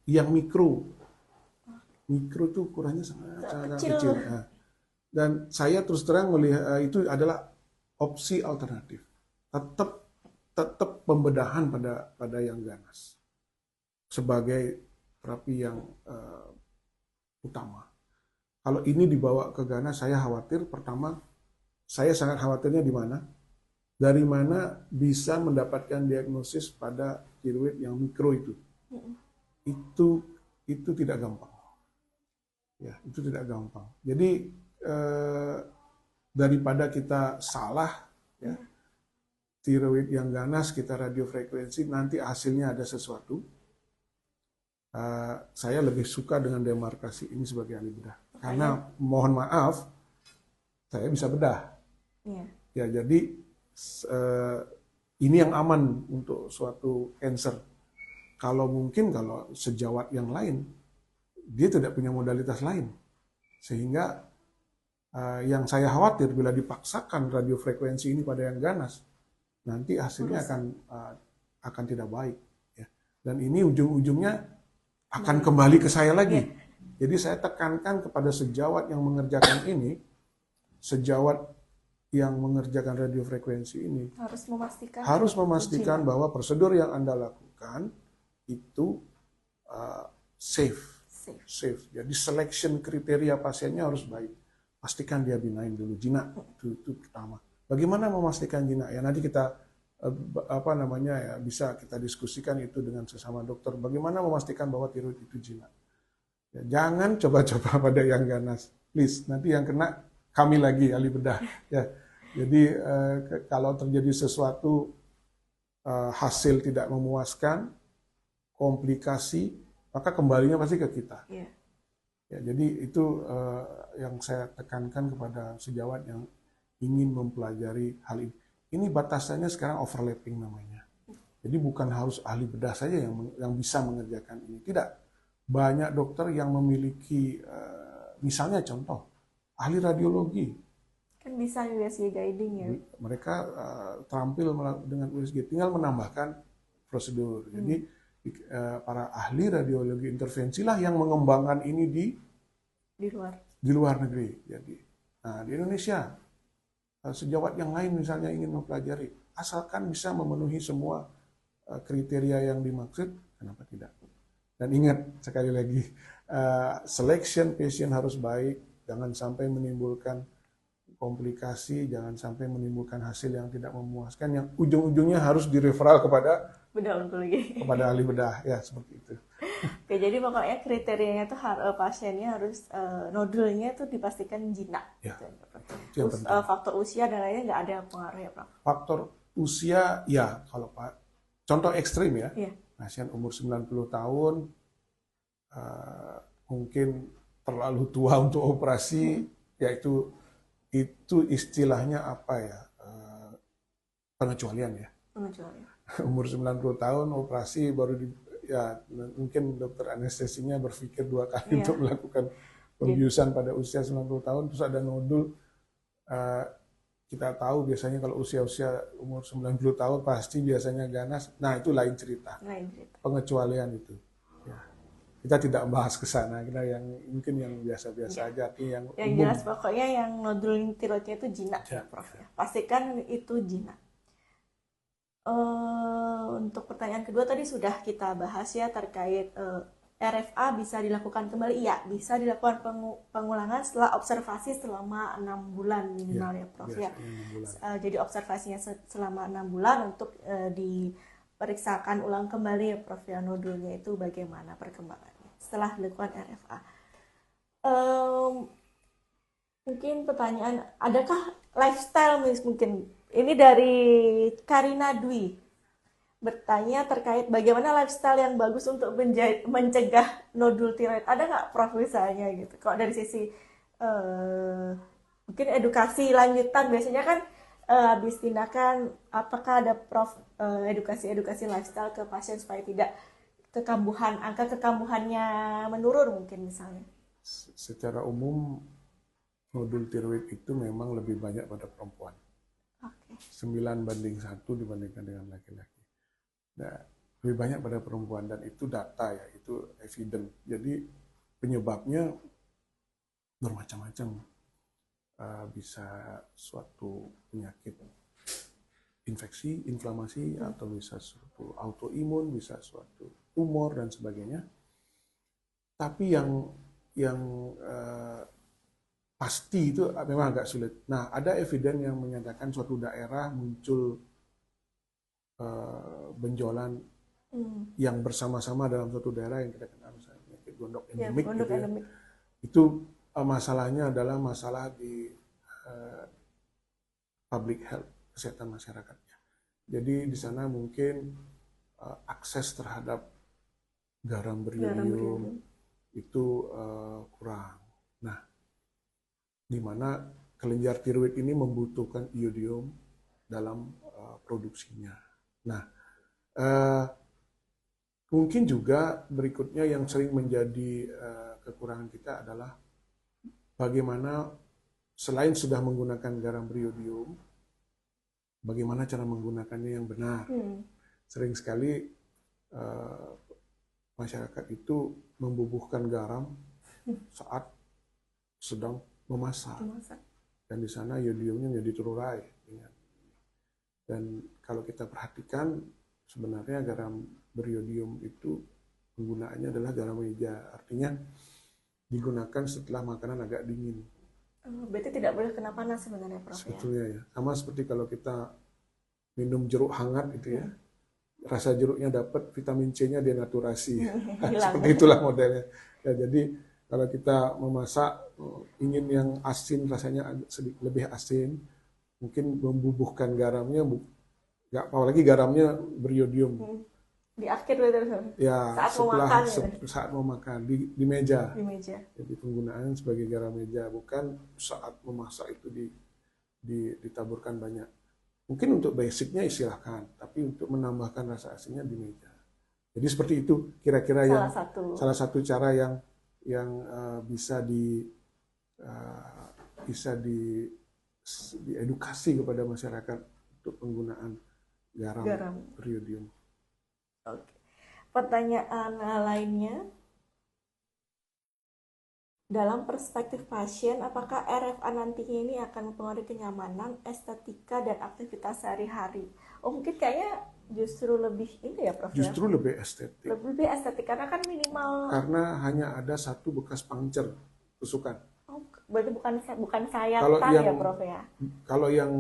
yang mikro itu ukurannya sangat kecil. Nah, dan saya terus terang melihat itu adalah opsi alternatif. Tetap pembedahan pada yang ganas sebagai terapi yang utama. Kalau ini dibawa ke ganas, saya khawatir. Pertama, saya sangat khawatirnya di mana? Dari mana bisa mendapatkan diagnosis pada tiroid yang mikro itu? Itu tidak gampang. Ya, itu tidak gampang. Jadi daripada kita salah, ya, tiroid yang ganas kita radiofrekuensi, nanti hasilnya ada sesuatu. Saya lebih suka dengan demarkasi ini sebagai ahli bedah. Karena mohon maaf, saya bisa bedah. Ya, jadi ini yang aman untuk suatu cancer. Kalau sejawat yang lain, dia tidak punya modalitas lain. Sehingga yang saya khawatir bila dipaksakan radiofrekuensi ini pada yang ganas, nanti hasilnya akan tidak baik. Ya. Dan ini ujung-ujungnya akan kembali ke saya lagi. Jadi saya tekankan kepada sejawat yang mengerjakan ini, sejawat yang mengerjakan radiofrekuensi ini harus memastikan bahwa prosedur yang Anda lakukan itu safe. Jadi selection kriteria pasiennya harus baik. Pastikan dia benign dulu, jinak itu pertama. Bagaimana memastikan jinak? Ya nanti kita bisa kita diskusikan itu dengan sesama dokter. Bagaimana memastikan bahwa tiroid itu jinak? Ya, jangan coba-coba pada yang ganas, please. Nanti yang kena kami lagi ahli bedah. Ya, jadi kalau terjadi sesuatu hasil tidak memuaskan, komplikasi, maka kembalinya pasti ke kita. Ya, jadi itu yang saya tekankan kepada sejawat yang ingin mempelajari hal ini. Ini batasannya sekarang overlapping namanya. Jadi bukan harus ahli bedah saja yang bisa mengerjakan ini. Tidak. Banyak dokter yang memiliki, misalnya contoh, ahli radiologi. Kan bisa USG guiding ya. Mereka terampil dengan USG, tinggal menambahkan prosedur. Jadi para ahli radiologi intervensilah yang mengembangkan ini di luar negeri. Jadi, di Indonesia sejawat yang lain misalnya ingin mempelajari, asalkan bisa memenuhi semua kriteria yang dimaksud, kenapa tidak? Dan ingat sekali lagi, selection patient harus baik, jangan sampai menimbulkan komplikasi, jangan sampai menimbulkan hasil yang tidak memuaskan, yang ujung-ujungnya harus direferal kepada ahli bedah, ya seperti itu. Oke, jadi pokoknya kriterianya tuh pasiennya harus nodulnya tuh dipastikan jinak. Ya, gitu. Faktor usia dan lainnya nggak ada pengaruh ya, Prof? Faktor usia, ya kalau contoh ekstrim ya, Iya. pasien umur 90 tahun, mungkin terlalu tua untuk operasi, yaitu itu istilahnya apa ya, pengecualian ya. Pengecualian. Umur 90 tahun operasi baru ya mungkin dokter anestesinya berpikir 2 kali untuk melakukan pembiusan pada usia 90 tahun, terus ada nodul. Kita tahu biasanya kalau usia-usia umur 90 tahun pasti biasanya ganas. Nah, itu lain cerita. Pengecualian itu. Ya. Kita tidak membahas ke sana, kita yang mungkin yang biasa-biasa aja, yang umum. Jelas pokoknya yang nodul tiroidnya itu jinak ya, Prof. Ya. Pastikan itu jinak. Untuk pertanyaan kedua tadi sudah kita bahas ya terkait RFA bisa dilakukan kembali. Iya, bisa dilakukan pengulangan setelah observasi selama 6 bulan minimal ya, Prof. Ya. Jadi observasinya selama 6 bulan untuk diperiksakan ulang kembali ya, Prof. Ya, nodulnya itu bagaimana perkembangannya setelah dilakukan RFA. Mungkin pertanyaan, adakah lifestyle mungkin ini dari Karina Dwi bertanya terkait bagaimana lifestyle yang bagus untuk mencegah nodul tiroid. Ada nggak, Prof, misalnya gitu? Kalau dari sisi mungkin edukasi lanjutan biasanya kan habis tindakan, apakah ada, Prof, edukasi lifestyle ke pasien supaya tidak angka kekambuhannya menurun mungkin misalnya? Secara umum nodul tiroid itu memang lebih banyak pada perempuan. 9:1 dibandingkan dengan laki-laki. Nah, lebih banyak pada perempuan dan itu data ya, itu evident. Jadi penyebabnya bermacam-macam. Bisa suatu penyakit infeksi, inflamasi, atau bisa suatu autoimun, bisa suatu tumor dan sebagainya. Tapi yang pasti itu memang agak sulit. Nah, ada evidence yang menyatakan suatu daerah muncul benjolan yang bersama-sama dalam suatu daerah yang kita kenal misalnya penyakit gondok endemik, gitu ya. Itu masalahnya adalah masalah di public health, kesehatan masyarakatnya. Jadi di sana mungkin akses terhadap garam beriodium itu kurang. Nah, di mana kelenjar tiroid ini membutuhkan iodium dalam produksinya. Nah, mungkin juga berikutnya yang sering menjadi kekurangan kita adalah bagaimana selain sudah menggunakan garam beriodium, bagaimana cara menggunakannya yang benar. Sering sekali masyarakat itu membubuhkan garam saat sedang memasak. Dan di sana iodiumnya menjadi terurai. Dan kalau kita perhatikan, sebenarnya garam beriodium itu penggunaannya adalah garam meja. Artinya digunakan setelah makanan agak dingin. Berarti tidak boleh kena panas sebenarnya, Prof. Sebetulnya ya. Sama seperti kalau kita minum jeruk hangat gitu ya. Rasa jeruknya dapat, vitamin C-nya denaturasi. Seperti itulah modelnya. Ya, jadi kalau kita memasak ingin yang asin, rasanya sedikit lebih asin, mungkin membubuhkan garamnya, nggak apalagi garamnya beriodium. Di akhir betul. Ya, saat mau makan di meja. Di meja. Jadi penggunaan sebagai garam meja, bukan saat memasak itu ditaburkan banyak. Mungkin untuk basicnya silahkan, tapi untuk menambahkan rasa asinnya di meja. Jadi seperti itu kira-kira salah satu cara yang bisa diedukasi kepada masyarakat untuk penggunaan garam beriodium. Oke. Pertanyaan lainnya, dalam perspektif pasien, apakah RFA nantinya ini akan mempengaruhi kenyamanan, estetika, dan aktivitas sehari-hari? Mungkin kayaknya justru lebih ini ya, Prof. Justru lebih estetik. Lebih estetik karena kan minimal. Karena hanya ada satu bekas puncture, tusukan. Oh, berarti bukan sayatan ya, Prof. Ya? Kalau yang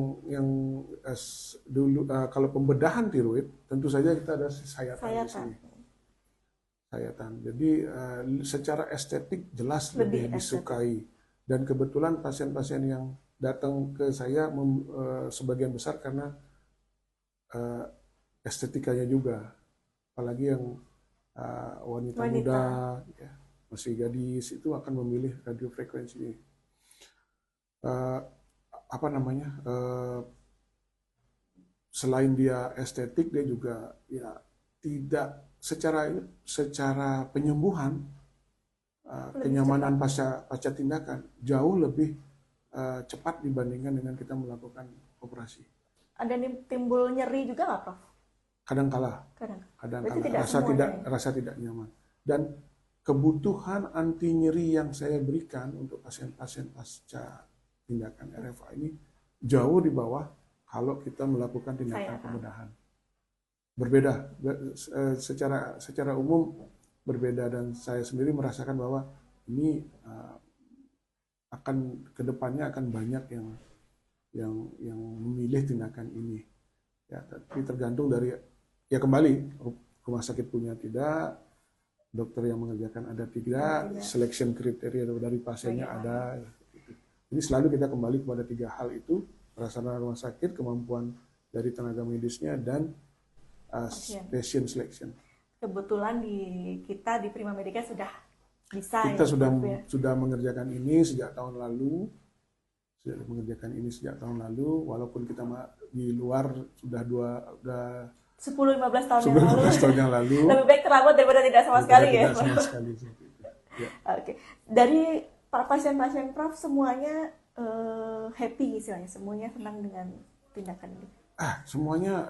dulu kalau pembedahan tiroid, tentu saja kita ada sayatan di sini. Sayatan. Jadi secara estetik jelas lebih disukai. Dan kebetulan pasien-pasien yang datang ke saya sebagian besar karena estetikanya juga, apalagi yang wanita muda, ya, masih gadis itu akan memilih radiofrekuensi ini. Apa namanya? Selain dia estetik, dia juga ya tidak secara penyembuhan, kenyamanan pasca tindakan jauh lebih cepat dibandingkan dengan kita melakukan operasi. Ada timbul nyeri juga nggak, Prof? Kadang-kala rasa tidak nyaman. Dan kebutuhan anti nyeri yang saya berikan untuk pasien-pasien pasca tindakan RFA ini jauh di bawah kalau kita melakukan tindakan pembedahan. Berbeda, secara umum berbeda, dan saya sendiri merasakan bahwa ini akan kedepannya akan banyak yang memilih tindakan ini. Ya, tapi tergantung dari, ya kembali rumah sakit punya tidak, dokter yang mengerjakan ada tidak, selection kriteria dari pasiennya ada. Jadi selalu kita kembali kepada 3 hal itu: prasarana rumah sakit, kemampuan dari tenaga medisnya, dan patient selection. Kebetulan kita di Prima Medica sudah bisa. Kita sudah mengerjakan ini sejak tahun lalu. Walaupun kita di luar sudah 10-15 tahun yang lalu. Lebih baik terlambat daripada tidak sama sekali ya. Sama sekali. Ya. Oke. Dari pasien-pasien Prof semuanya happy istilahnya, semuanya senang dengan tindakan ini. Semuanya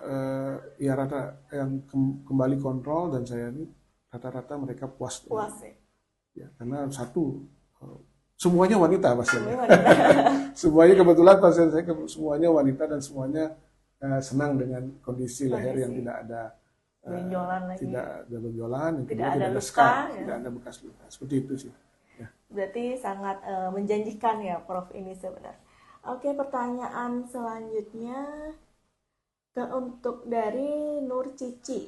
ya rata yang kembali kontrol, dan saya ini rata-rata mereka puas. Ya, karena semuanya wanita pasiennya. Semuanya kebetulan pasien saya semuanya wanita, dan semuanya senang dengan kondisi leher yang tidak ada benjolan tidak ada benjolan, tidak ada luka, tidak ada bekas luka. Seperti itu sih. Ya. Berarti sangat menjanjikan ya Prof ini sebenarnya. Oke, pertanyaan selanjutnya untuk dari Nur Cici.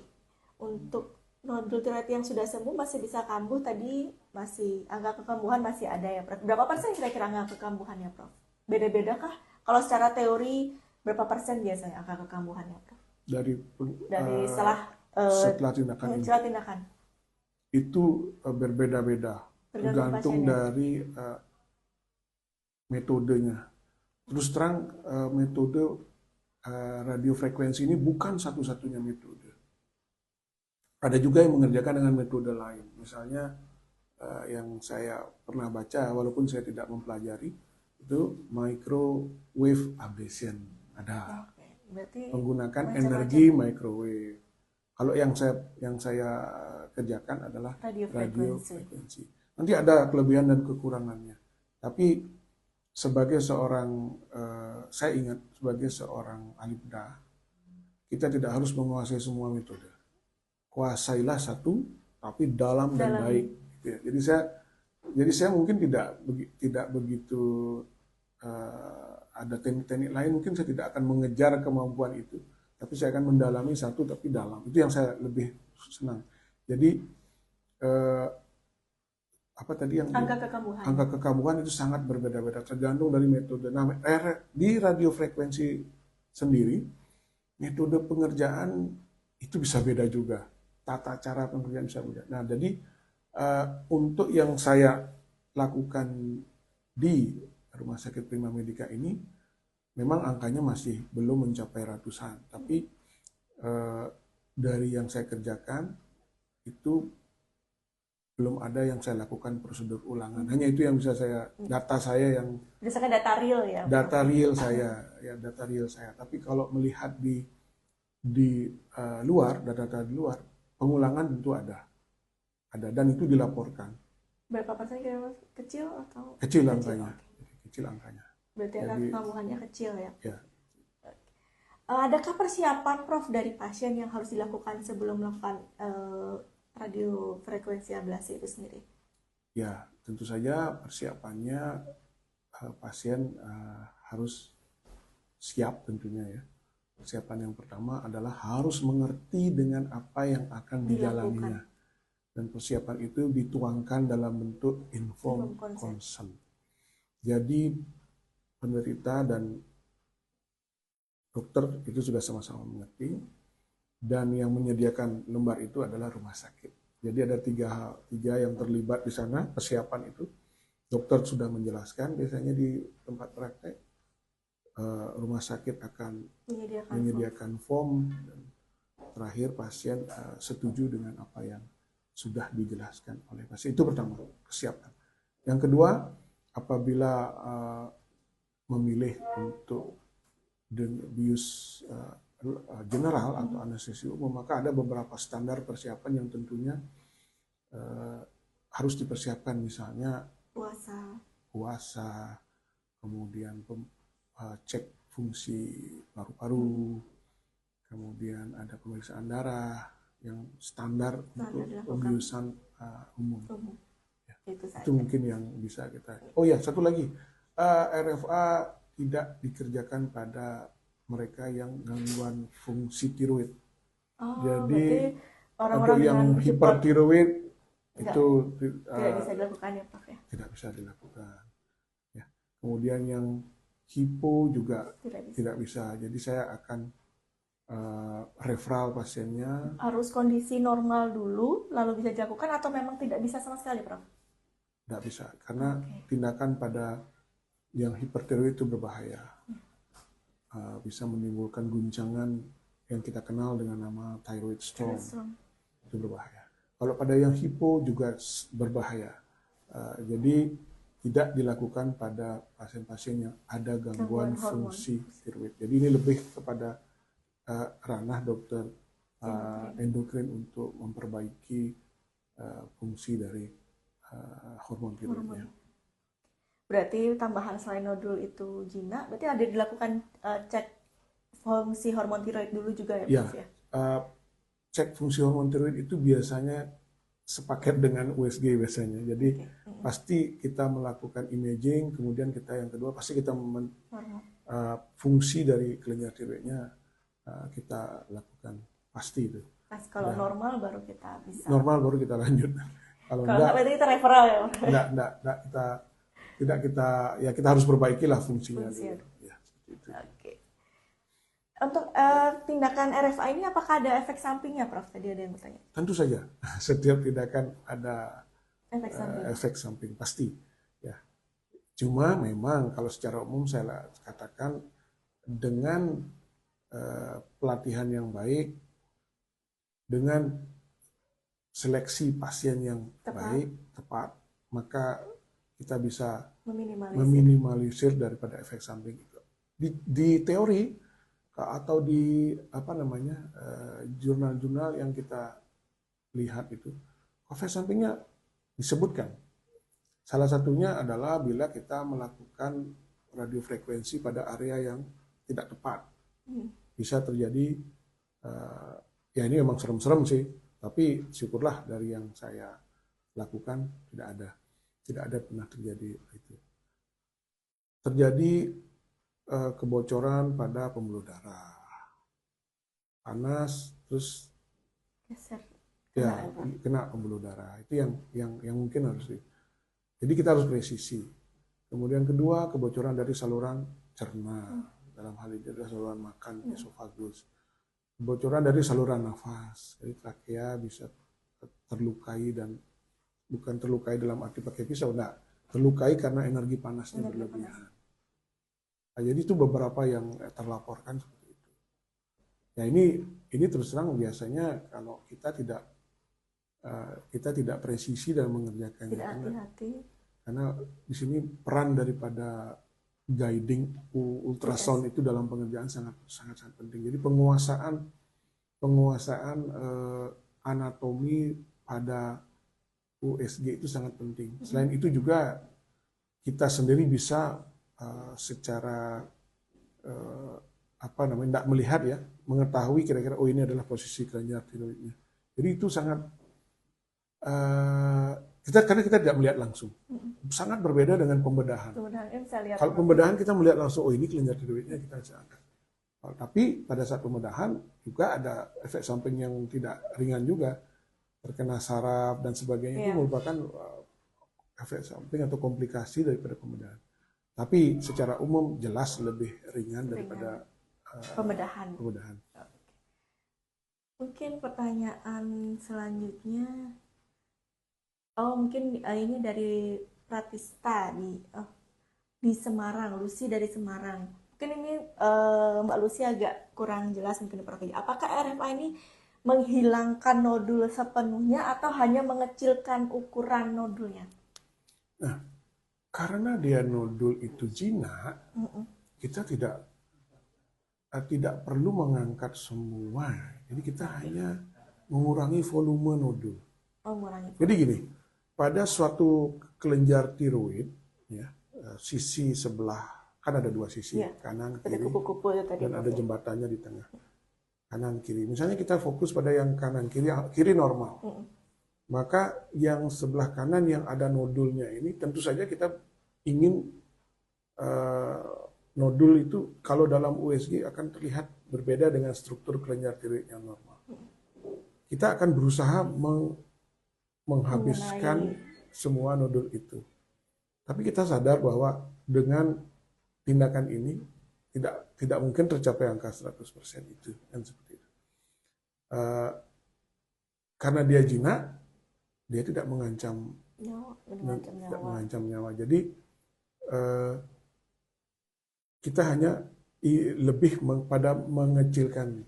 Untuk nodul tiroid yang sudah sembuh masih bisa kambuh, tadi masih angka kekambuhan masih ada ya Prof. Berapa persen kira-kira angka kekambuhan ya Prof? Beda-beda kah? Kalau secara teori berapa persen biasanya angka kekambuhannya Prof? Dari setelah tindakan itu berbeda-beda, tergantung dari metodenya. Terus terang, metode radiofrekuensi ini bukan satu-satunya metode. Ada juga yang mengerjakan dengan metode lain. Misalnya yang saya pernah baca, walaupun saya tidak mempelajari, itu microwave ablation. Ada. Menggunakan energi microwave. Kalau yang saya kerjakan adalah radiofrekuensi. Nanti ada kelebihan dan kekurangannya. Tapi sebagai seorang ahli bedah, kita tidak harus menguasai semua metode. Kuasailah satu, tapi dalam dan baik. Gitu ya. Jadi saya mungkin tidak begitu ada teknik-teknik lain. Mungkin saya tidak akan mengejar kemampuan itu, tapi saya akan mendalami satu tapi dalam. Itu yang saya lebih senang. Jadi angka kekambuhan itu sangat berbeda-beda, tergantung dari metode. Nah, di radiofrekuensi sendiri, metode pengerjaan itu bisa beda juga, tata cara pengerjaan bisa beda. Nah, jadi untuk yang saya lakukan di Rumah Sakit Prima Medica ini, memang angkanya masih belum mencapai ratusan, tapi dari yang saya kerjakan itu belum ada yang saya lakukan prosedur ulangan. Hanya itu yang bisa data saya yang berdasarkan data real ya. Data real saya. Tapi kalau melihat di luar, data di luar, pengulangan tentu ada dan itu dilaporkan. Berapa persen kecil atau? Kecil angkanya. Berarti angka kekambuhannya kecil ya. Ya. Adakah persiapan Prof dari pasien yang harus dilakukan sebelum melakukan radiofrekuensi ablasi itu sendiri? Ya, tentu saja persiapannya pasien harus siap tentunya ya. Persiapan yang pertama adalah harus mengerti dengan apa yang akan dijalaninya. Dan persiapan itu dituangkan dalam bentuk informed consent. Jadi penderita dan dokter itu sudah sama-sama mengerti. Dan yang menyediakan lembar itu adalah rumah sakit. Jadi ada tiga yang terlibat di sana persiapan itu. Dokter sudah menjelaskan biasanya di tempat praktek rumah sakit akan menyediakan form dan terakhir pasien setuju dengan apa yang sudah dijelaskan oleh pasien. Itu pertama, kesiapan. Yang kedua, apabila memilih untuk bius general atau anestesi umum, maka ada beberapa standar persiapan yang tentunya harus dipersiapkan, misalnya puasa, kemudian cek fungsi paru-paru, kemudian ada pemeriksaan darah yang standar untuk pembiusan umum. Ya, itu mungkin yang bisa kita. Oh ya, satu lagi, RFA tidak dikerjakan pada mereka yang gangguan fungsi tiroid. Jadi untuk yang hipertiroid itu tidak bisa dilakukan ya Prof ya? Tidak bisa dilakukan. Ya. Kemudian yang hipo juga tidak bisa. Jadi saya akan referral pasiennya. Harus kondisi normal dulu, lalu bisa dilakukan atau memang tidak bisa sama sekali, Prof? Tidak bisa, karena tindakan pada yang hipertiroid itu berbahaya. Bisa menimbulkan guncangan yang kita kenal dengan nama thyroid storm. Itu berbahaya. Kalau pada yang hipo juga berbahaya. Jadi tidak dilakukan pada pasien-pasien yang ada gangguan fungsi tiroid. Jadi ini lebih kepada ranah dokter endokrin untuk memperbaiki fungsi dari hormon tiroidnya. Berarti tambahan selain nodul itu jinak, berarti ada dilakukan cek fungsi hormon tiroid dulu juga ya, Prof ya? Cek fungsi hormon tiroid itu biasanya sepaket dengan USG biasanya. Jadi pasti kita melakukan imaging, kemudian kita yang kedua pasti kita fungsi dari kelenjar tiroidnya kita lakukan, pasti itu. Kalau normal baru kita bisa. Normal baru kita lanjut. Kalau enggak berarti kita referral ya. Enggak, kita harus perbaikilah fungsinya. Ya, itu. Oke. Untuk tindakan RFA ini apakah ada efek sampingnya, Prof? Tadi ada yang bertanya. Tentu saja, setiap tindakan ada efek samping pasti. Ya. Cuma memang kalau secara umum saya katakan dengan pelatihan yang baik, dengan seleksi pasien yang tepat, maka kita bisa meminimalisir daripada efek samping itu. Di teori atau di jurnal-jurnal yang kita lihat itu, efek sampingnya disebutkan. Salah satunya adalah bila kita melakukan radiofrekuensi pada area yang tidak tepat. Bisa terjadi, ya ini memang serem-serem sih, tapi syukurlah dari yang saya lakukan tidak ada pernah terjadi itu. Terjadi kebocoran pada pembuluh darah, panas, terus kena pembuluh darah. Itu yang mungkin harus jadi kita harus presisi. Kemudian kedua, kebocoran dari saluran cerna, dalam hal ini adalah saluran makan, esofagus. Kebocoran dari saluran nafas, jadi trakea bisa terlukai, dan bukan terlukai dalam arti pakai pisau, enggak, terlukai karena energi panasnya berlebihan. Nah, jadi itu beberapa yang terlaporkan seperti itu. Ya ini terus terang biasanya kalau kita tidak presisi dalam mengerjakannya, tidak hati-hati. Karena di sini peran daripada guiding ultrasound itu dalam pengerjaan sangat penting. Jadi penguasaan anatomi pada USG itu sangat penting. Selain itu juga kita sendiri bisa secara tidak melihat ya, mengetahui kira-kira ini adalah posisi kelenjar tiroidnya. Jadi itu sangat karena kita tidak melihat langsung. Sangat berbeda dengan pembedahan. Kalau pembedahan kita melihat langsung, ini kelenjar tiroidnya, kita bisa angkat. Tapi pada saat pembedahan juga ada efek samping yang tidak ringan juga, terkena saraf dan sebagainya. Itu merupakan efek samping atau komplikasi daripada pembedahan. Tapi secara umum jelas lebih ringan daripada pembedahan. Mungkin pertanyaan selanjutnya, Oh, mungkin ini dari Pratista di Semarang, Lucy dari Semarang. Mungkin ini Mbak Lucy agak kurang jelas mungkin Prof. Apakah RFA ini menghilangkan nodul sepenuhnya atau hanya mengecilkan ukuran nodulnya? Nah, karena dia nodul itu jinak, kita tidak perlu mengangkat semua. Jadi kita hanya mengurangi volume nodul. Oh, mengurangi. Jadi gini, pada suatu kelenjar tiroid, ya, sisi sebelah, kan ada dua sisi, Ya, kanan, ada kiri, kupu-kupu itu tadi, dan Prof. ada jembatannya di tengah. Kanan, kiri. Misalnya kita fokus pada yang kanan, kiri normal. Maka yang sebelah kanan yang ada nodulnya ini, tentu saja kita ingin nodul itu kalau dalam USG akan terlihat berbeda dengan struktur kelenjar tiroid yang normal. Kita akan berusaha menghabiskan semua nodul itu. Tapi kita sadar bahwa dengan tindakan ini tidak mungkin tercapai angka 100% itu, kan seperti itu. Karena dia jinak, dia tidak mengancam nyawa. Jadi kita hanya lebih pada mengecilkan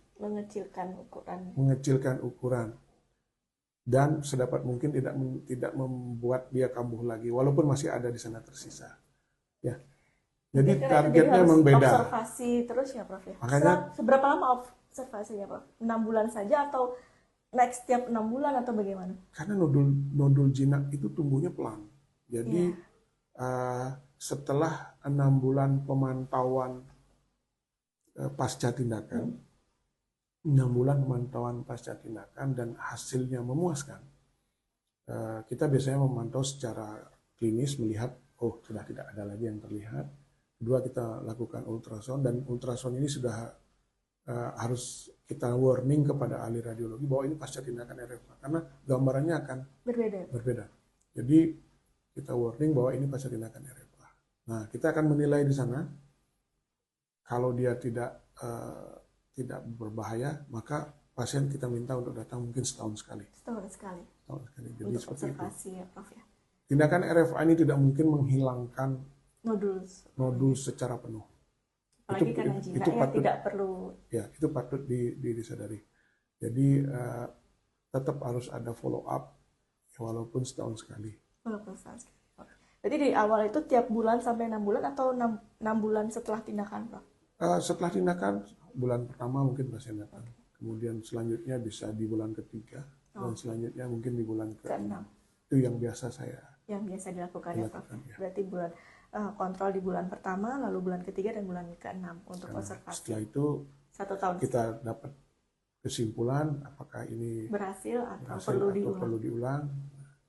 ukuran dan sedapat mungkin tidak membuat dia kambuh lagi walaupun masih ada di sana tersisa. Ya. Jadi targetnya memang beda. Observasi terus ya, Prof. Makanya seberapa lama observasinya, Prof? 6 bulan saja atau next setiap 6 bulan atau bagaimana? Karena nodul jinak itu tumbuhnya pelan. Jadi setelah 6 bulan pemantauan pasca tindakan, 6 bulan pemantauan pasca tindakan dan hasilnya memuaskan, kita biasanya memantau secara klinis melihat, oh sudah tidak ada lagi yang terlihat. Kedua, kita lakukan ultrasound, dan ultrasound ini sudah harus kita warning kepada ahli radiologi bahwa ini pasca tindakan RFA karena gambarannya akan berbeda. Jadi kita warning bahwa ini pasca tindakan RFA. Nah, kita akan menilai di sana. Kalau dia tidak berbahaya, maka pasien kita minta untuk datang mungkin setahun sekali. Jadi untuk seperti observasi itu. Ya, Prof. Ya. Tindakan RFA ini tidak mungkin menghilangkan nodul secara penuh. Apalagi karena jinak itu patut, tidak perlu. Ya, itu patut disadari. Jadi tetap harus ada follow up walaupun setahun sekali. Jadi di awal itu tiap bulan sampai 6 bulan atau 6 bulan setelah tindakan, Prof? Setelah tindakan, bulan pertama mungkin pasien datang. Kemudian selanjutnya bisa di bulan ketiga, dan selanjutnya mungkin di bulan ke-6. Itu yang biasa dilakukan ya, Prof. Ya. Berarti kontrol di bulan pertama, lalu bulan ketiga dan bulan ke-6 untuk observasi. Setelah itu 1 tahun kita dapat kesimpulan apakah ini berhasil atau perlu diulang.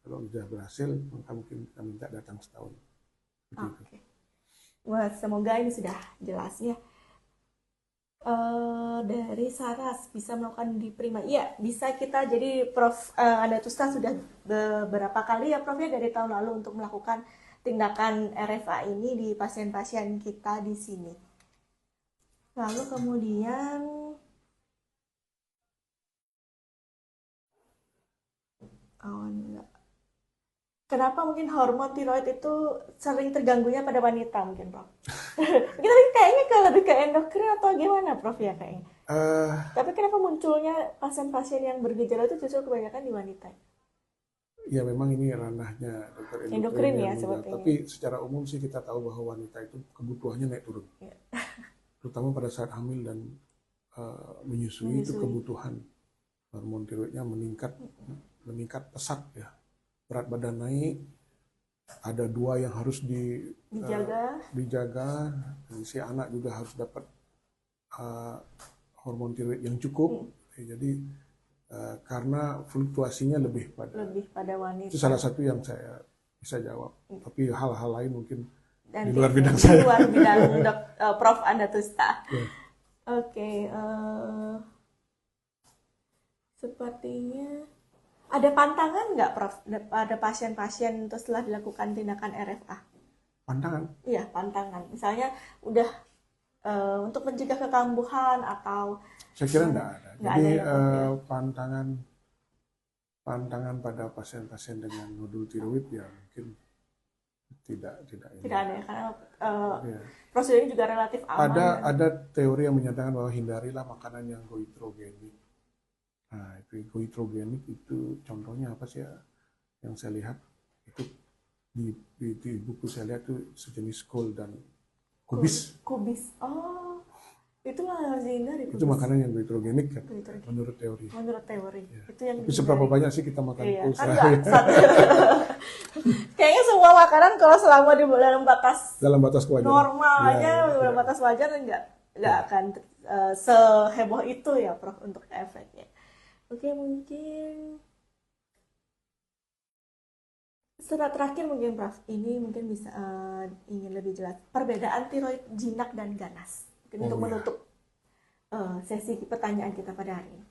Kalau sudah berhasil, maka mungkin kita minta datang setahun. Oke. Wah, semoga ini sudah jelas ya. Dari Saras bisa melakukan di Prima. Iya, bisa kita. Jadi Prof Andatusta sudah beberapa kali ya, Prof, ya, dari tahun lalu untuk melakukan tindakan RFA ini di pasien-pasien kita di sini. Lalu kemudian kenapa mungkin hormon tiroid itu sering terganggunya pada wanita mungkin, Prof? Kita kayaknya lebih ke endokrin atau gimana, Prof, ya kayaknya. Tapi kenapa munculnya pasien-pasien yang bergejala itu justru kebanyakan di wanita? Ya memang ini ranahnya dokter endokrin ya sebetulnya. Tapi secara umum sih kita tahu bahwa wanita itu kebutuhannya naik turun. Ya. Terutama pada saat hamil dan menyusui itu kebutuhan hormon tiroidnya meningkat pesat ya. Berat badan naik, ada 2 yang harus dijaga, dan si anak juga harus dapat hormon tiroid yang cukup. Jadi karena fluktuasinya lebih pada wanita. Itu salah satu yang saya bisa jawab. Tapi hal-hal lain mungkin di luar bidang saya. Di luar bidang Prof Andatusta. Yeah. Oke. Sepertinya ada pantangan nggak, Prof, pada pasien-pasien setelah dilakukan tindakan RFA? Pantangan? Iya, pantangan. Misalnya udah untuk mencegah kekambuhan atau... Saya kira nggak ada. Jadi pantangan pantangan pada pasien-pasien dengan nodul tiroid ya mungkin tidak ini. Tidak ada ya, karena Ya. prosedurnya juga relatif aman. Ada teori yang menyatakan bahwa hindarilah makanan yang goitrogenik. Nah, itu goitrogenik itu contohnya apa sih ya? Yang saya lihat itu di buku saya lihat itu sejenis kol dan kubis. Kubis. Oh, itu malah harus dihindari. Itu makanan yang goitrogenik kan, Goitrogenik. menurut teori. Menurut teori. Ya. Itu yang Tapi seberapa banyak sih kita makan iya, kol kan sehari? Kayaknya semua makanan kalau selama di dalam batas kewajaran. normal Ya, aja, dalam batas wajar nggak akan seheboh itu ya, Prof, untuk efeknya. Oke, mungkin setelah terakhir mungkin Prof, ini mungkin bisa ingin lebih jelas perbedaan tiroid jinak dan ganas. Mungkin untuk menutup sesi pertanyaan kita pada hari ini.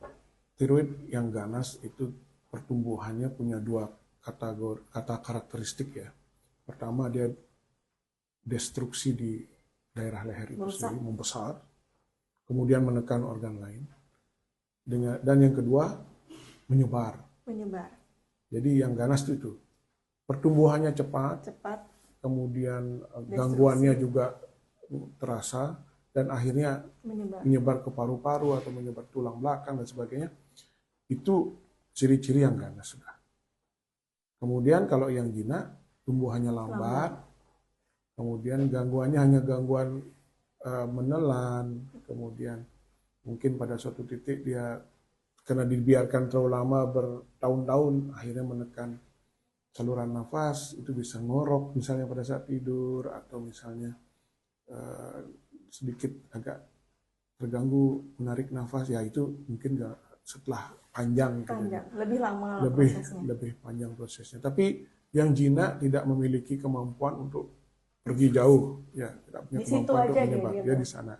Tiroid yang ganas itu pertumbuhannya punya dua kata karakteristik ya. Pertama dia destruksi di daerah leher itu sendiri, membesar, kemudian menekan organ lain. Dan yang kedua menyebar. Jadi yang ganas itu pertumbuhannya cepat, kemudian gangguannya juga terasa dan akhirnya menyebar ke paru-paru atau menyebar tulang belakang dan sebagainya. Itu ciri-ciri yang ganas sudah. Kemudian kalau yang jinak, tumbuhannya lambat, kemudian gangguannya hanya gangguan menelan, kemudian mungkin pada suatu titik dia karena dibiarkan terlalu lama bertahun-tahun, akhirnya menekan saluran nafas, itu bisa ngorok misalnya pada saat tidur, atau misalnya sedikit agak terganggu menarik nafas, ya itu mungkin setelah panjang. Lebih lama lebih panjang prosesnya. Tapi yang jinak tidak memiliki kemampuan untuk pergi jauh, ya tidak punya kemampuan untuk menyebar, dia di sana.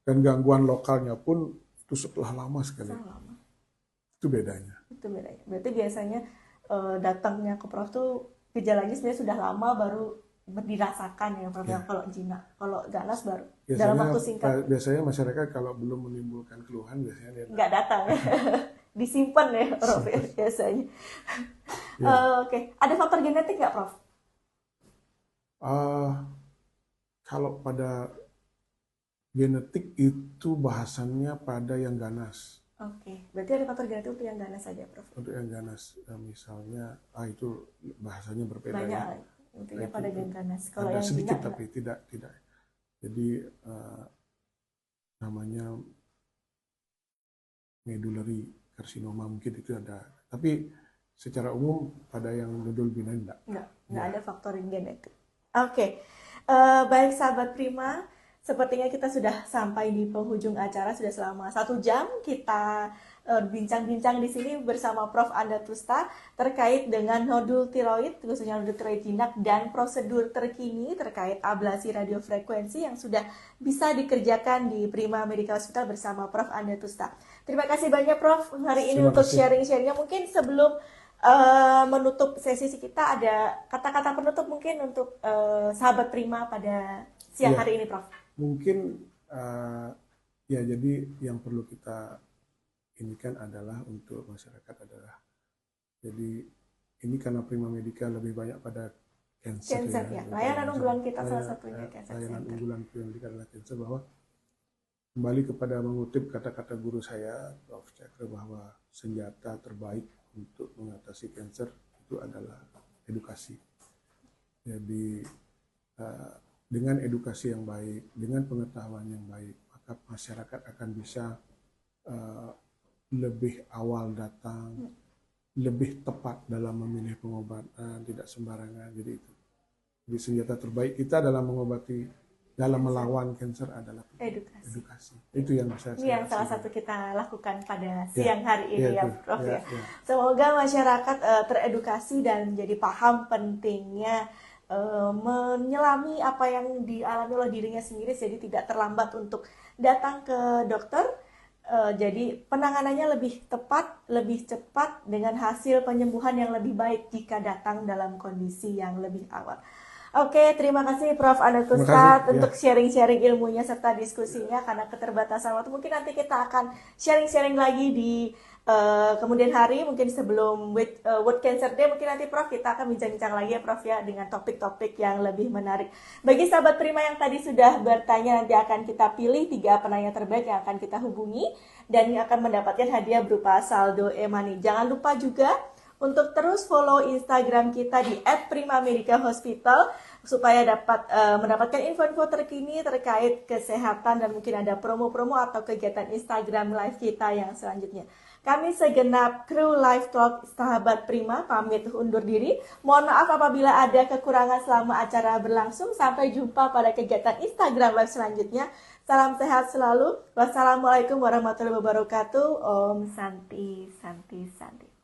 Dan gangguan lokalnya pun itu setelah lama sekali. Itu bedanya. Berarti biasanya datangnya ke Prof tuh gejalanya sebenarnya sudah lama baru dirasakan ya Prof. Ya. Kalau jinak, kalau ganas baru biasanya, dalam waktu singkat. Biasanya masyarakat kalau belum menimbulkan keluhan biasanya dia nggak datang. Disimpan ya Prof ya, biasanya. Ya. Oke. Ada faktor genetik nggak Prof? Kalau pada genetik itu bahasannya pada yang ganas. Oke, berarti ada faktor genetik untuk yang ganas saja Prof? Untuk yang ganas, misalnya itu bahasanya berbeda. Banyak ya. Intinya pada yang ganas. Kalau ada yang sedikit tapi tidak. Jadi namanya medullary carcinoma mungkin itu ada. Tapi secara umum pada yang nodul benign enggak ada faktor genetik. Oke. Baik sahabat Prima, sepertinya kita sudah sampai di penghujung acara. Sudah selama 1 jam kita bincang-bincang di sini bersama Prof. Anda Tusta terkait dengan nodul tiroid, khususnya nodul tiroid jinak dan prosedur terkini terkait ablasi radiofrekuensi yang sudah bisa dikerjakan di Prima Medical Hospital bersama Prof. Anda Tusta. Terima kasih banyak Prof. hari ini untuk sharing-sharingnya. Mungkin sebelum menutup sesi kita ada kata-kata penutup mungkin untuk sahabat Prima pada siang hari ini Prof. Mungkin ya jadi yang perlu kita ini kan adalah untuk masyarakat adalah jadi ini karena Prima Medica lebih banyak pada cancer ya. Layanan unggulan kita salah satunya cancer. Layanan unggulan Prima Medica adalah cancer, bahwa kembali kepada mengutip kata-kata guru saya Prof. Cakra bahwa senjata terbaik untuk mengatasi cancer itu adalah edukasi. Jadi dengan edukasi yang baik, dengan pengetahuan yang baik, maka masyarakat akan bisa lebih awal datang, lebih tepat dalam memilih pengobatan, tidak sembarangan. Jadi itu. Jadi senjata terbaik kita dalam mengobati, dalam melawan kanker adalah edukasi. Itu yang saya yang salah satu kita lakukan pada siang hari ini ya Prof. Ya. Semoga masyarakat teredukasi dan jadi paham pentingnya menyelami apa yang dialami oleh dirinya sendiri, jadi tidak terlambat untuk datang ke dokter. Jadi penanganannya lebih tepat, lebih cepat dengan hasil penyembuhan yang lebih baik jika datang dalam kondisi yang lebih awal. Oke, terima kasih Prof. Anda Tusta untuk sharing-sharing ilmunya serta diskusinya. Karena keterbatasan waktu, mungkin nanti kita akan sharing-sharing lagi di kemudian hari mungkin sebelum World Cancer Day mungkin nanti Prof kita akan bincang-bincang lagi ya Prof ya dengan topik-topik yang lebih menarik. Bagi sahabat Prima yang tadi sudah bertanya, nanti akan kita pilih 3 penanya terbaik yang akan kita hubungi dan yang akan mendapatkan hadiah berupa saldo e-money. Jangan lupa juga untuk terus follow Instagram kita di @primamedicahospital supaya dapat mendapatkan info-info terkini terkait kesehatan dan mungkin ada promo-promo atau kegiatan Instagram live kita yang selanjutnya. Kami segenap kru Live Talk Sahabat Prima pamit undur diri. Mohon maaf apabila ada kekurangan selama acara berlangsung. Sampai jumpa pada kegiatan Instagram Live selanjutnya. Salam sehat selalu. Wassalamualaikum warahmatullahi wabarakatuh. Om Santi Santi Santi.